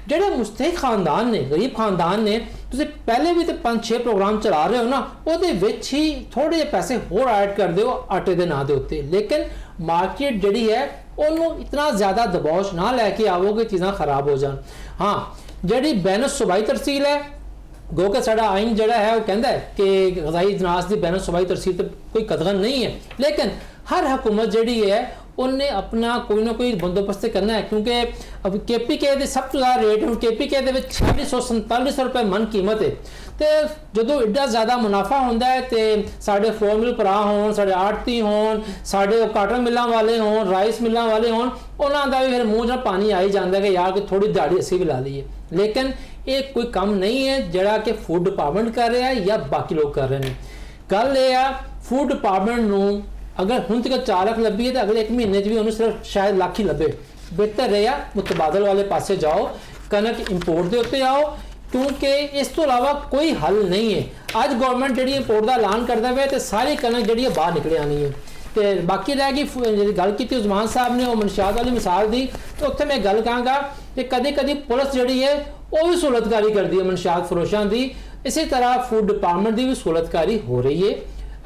ਜਿਹੜੇ ਮੁਸਤਹਿਕ ਖਾਨਦਾਨ ਨੇ, ਗਰੀਬ ਖਾਨਦਾਨ ਨੇ, ਤੁਸੀਂ ਪਹਿਲੇ ਵੀ ਤੇ 5-6 ਪ੍ਰੋਗਰਾਮ ਚਲਾ ਰਹੇ ਹੋ ਨਾ, ਉਹਦੇ ਵਿੱਚ ਹੀ ਥੋੜੇ ਜਿਹੇ ਪੈਸੇ ਹੋਰ ਐਡ ਕਰ ਦਿਓ ਆਟੇ ਦੇ ਨਾਂ ਦੇ ਉੱਤੇ। ਲੇਕਿਨ ਮਾਰਕੀਟ ਜਿਹੜੀ ਹੈ ਉਹਨੂੰ ਇਤਨਾ ਜ਼ਿਆਦਾ ਦਬਾਅ ਨਾ ਲੈ ਕੇ ਆਵੋ ਕਿ ਚੀਜ਼ਾਂ ਖਰਾਬ ਹੋ ਜਾਣ। ਹਾਂ, ਜਿਹੜੀ ਬੈਨ ਸੂਬਾਈ ਤਰਸੀਲ ਹੈ, ਗੋ ਕਿ ਸਾਡਾ ਆਇਨ ਜਿਹੜਾ ਹੈ ਉਹ ਕਹਿੰਦਾ ਹੈ ਕਿ ग़ज़ाई ਅਜਨਾਸ ਦੀ ਬੈਨ ਸੂਬਾਈ ਤਰਸੀਲ ਤੇ ਕੋਈ ਕਤਗਨ नहीं है, लेकिन हर हुकूमत जी है उन्हें अपना कोई ना कोई बंदोबस्त करना है। क्योंकि अब KPK के सब तो ज़्यादा रेट है, KPK के 4647 रुपए मन कीमत है। तो जो एडा ज़्यादा मुनाफा होंदा है तो साढ़े फ्लोर मिल भरा होन, साढ़े आड़ती होन, साढ़े काटन मिलों वाले होन, राइस मिलों वाले होन, उन्हों का भी फिर मूँह च पानी आई जाता है कि यार कि थोड़ी दिहाड़ी असी भी ला लीए। लेकिन ये कोई काम नहीं है जिहड़ा कि फूड डिपार्टमेंट कर रहा है या बाकी लोग कर रहे हैं। गल ये आ फूड डिपार्टमेंट नूं ਅਗਰ ਹੁਣ ਤੱਕ 4 ਲੱਖ ਲੱਭੀ ਹੈ ਤਾਂ ਅਗਲੇ 1 ਮਹੀਨੇ 'ਚ ਵੀ ਉਹਨੂੰ ਸਿਰਫ ਸ਼ਾਇਦ ਲੱਖ ਹੀ ਲੱਭੇ। ਬਿਹਤਰ ਰਿਹਾ ਮੁਤਬਾਦਲ ਵਾਲੇ ਪਾਸੇ ਜਾਓ, ਕਣਕ ਇੰਪੋਰਟ ਦੇ ਉੱਤੇ ਆਓ, ਕਿਉਂਕਿ ਇਸ ਤੋਂ ਇਲਾਵਾ ਕੋਈ ਹੱਲ ਨਹੀਂ ਹੈ। ਅੱਜ ਗਵਰਨਮੈਂਟ ਜਿਹੜੀ ਇੰਪੋਰਟ ਦਾ ਐਲਾਨ ਕਰਦਾ ਵੇ ਤੇ ਸਾਰੀ ਕਣਕ ਜਿਹੜੀ ਹੈ ਬਾਹਰ ਨਿਕਲ ਆਣੀ ਹੈ। ਤੇ ਬਾਕੀ ਰਹਿ ਗਈ ਜਿਹੜੀ ਗੱਲ ਕੀਤੀ ਉਸਮਾਨ ਸਾਹਿਬ ਨੇ ਉਹ ਮਨਸ਼ਿਆਤ ਵਾਲੀ ਮਿਸਾਲ ਦੀ, ਤੇ ਉੱਥੇ ਮੈਂ ਗੱਲ ਕਹਾਂਗਾ ਕਿ ਕਦੇ ਪੁਲਿਸ ਜਿਹੜੀ ਹੈ ਉਹ ਵੀ ਸਹੂਲਤਕਾਰੀ ਕਰਦੀ ਹੈ ਮਨਸ਼ਿਆਤ ਫਰੋਸ਼ਾਂ ਦੀ। ਇਸੇ ਤਰ੍ਹਾਂ ਫੂਡ ਡਿਪਾਰਟਮੈਂਟ ਦੀ ਵੀ ਸਹੂਲਤਕਾਰੀ ਹੋ ਰਹੀ ਹੈ।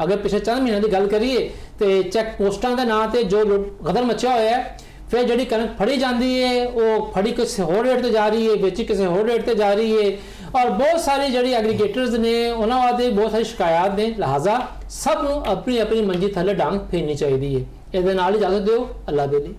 ਅਗਰ ਪਿਛਲੇ 4 ਮਹੀਨਿਆਂ ਦੀ ਗੱਲ ਕਰੀਏ ਤੇ ਚੈੱਕ ਪੋਸਟਾਂ ਦੇ ਨਾਂ ਤੇ ਜੋ ਗਦਰ ਮਚਿਆ ਹੋਇਆ ਹੈ, ਫਿਰ ਜਿਹੜੀ ਕਣਕ ਫੜੀ ਜਾਂਦੀ ਹੈ ਉਹ ਫੜੀ ਕਿਸੇ ਹੋਰ ਰੇਟ ਤੇ ਜਾ ਰਹੀ ਹੈ, ਵੇਚੀ ਕਿਸੇ ਹੋਰ ਰੇਟ ਤੇ ਜਾ ਰਹੀ ਹੈ, ਔਰ ਬਹੁਤ ਸਾਰੇ ਜਿਹੜੀ ਐਗਰੀਗੇਟਰਸ ਨੇ ਉਹਨਾਂ ਵਾਸਤੇ ਬਹੁਤ ਸਾਰੀ ਸ਼ਿਕਾਇਤ ਨੇ। ਲਿਹਾਜ਼ਾ ਸਭ ਨੂੰ ਆਪਣੀ ਆਪਣੀ ਮੰਜੀ ਥੱਲੇ ਡਾਂਗ ਫੇਰਨੀ ਚਾਹੀਦੀ ਹੈ। ਇਹਦੇ ਨਾਲ ਇਜਾਜ਼ਤ ਦਿਓ, ਅੱਲਾ ਦੇ ਲਈ।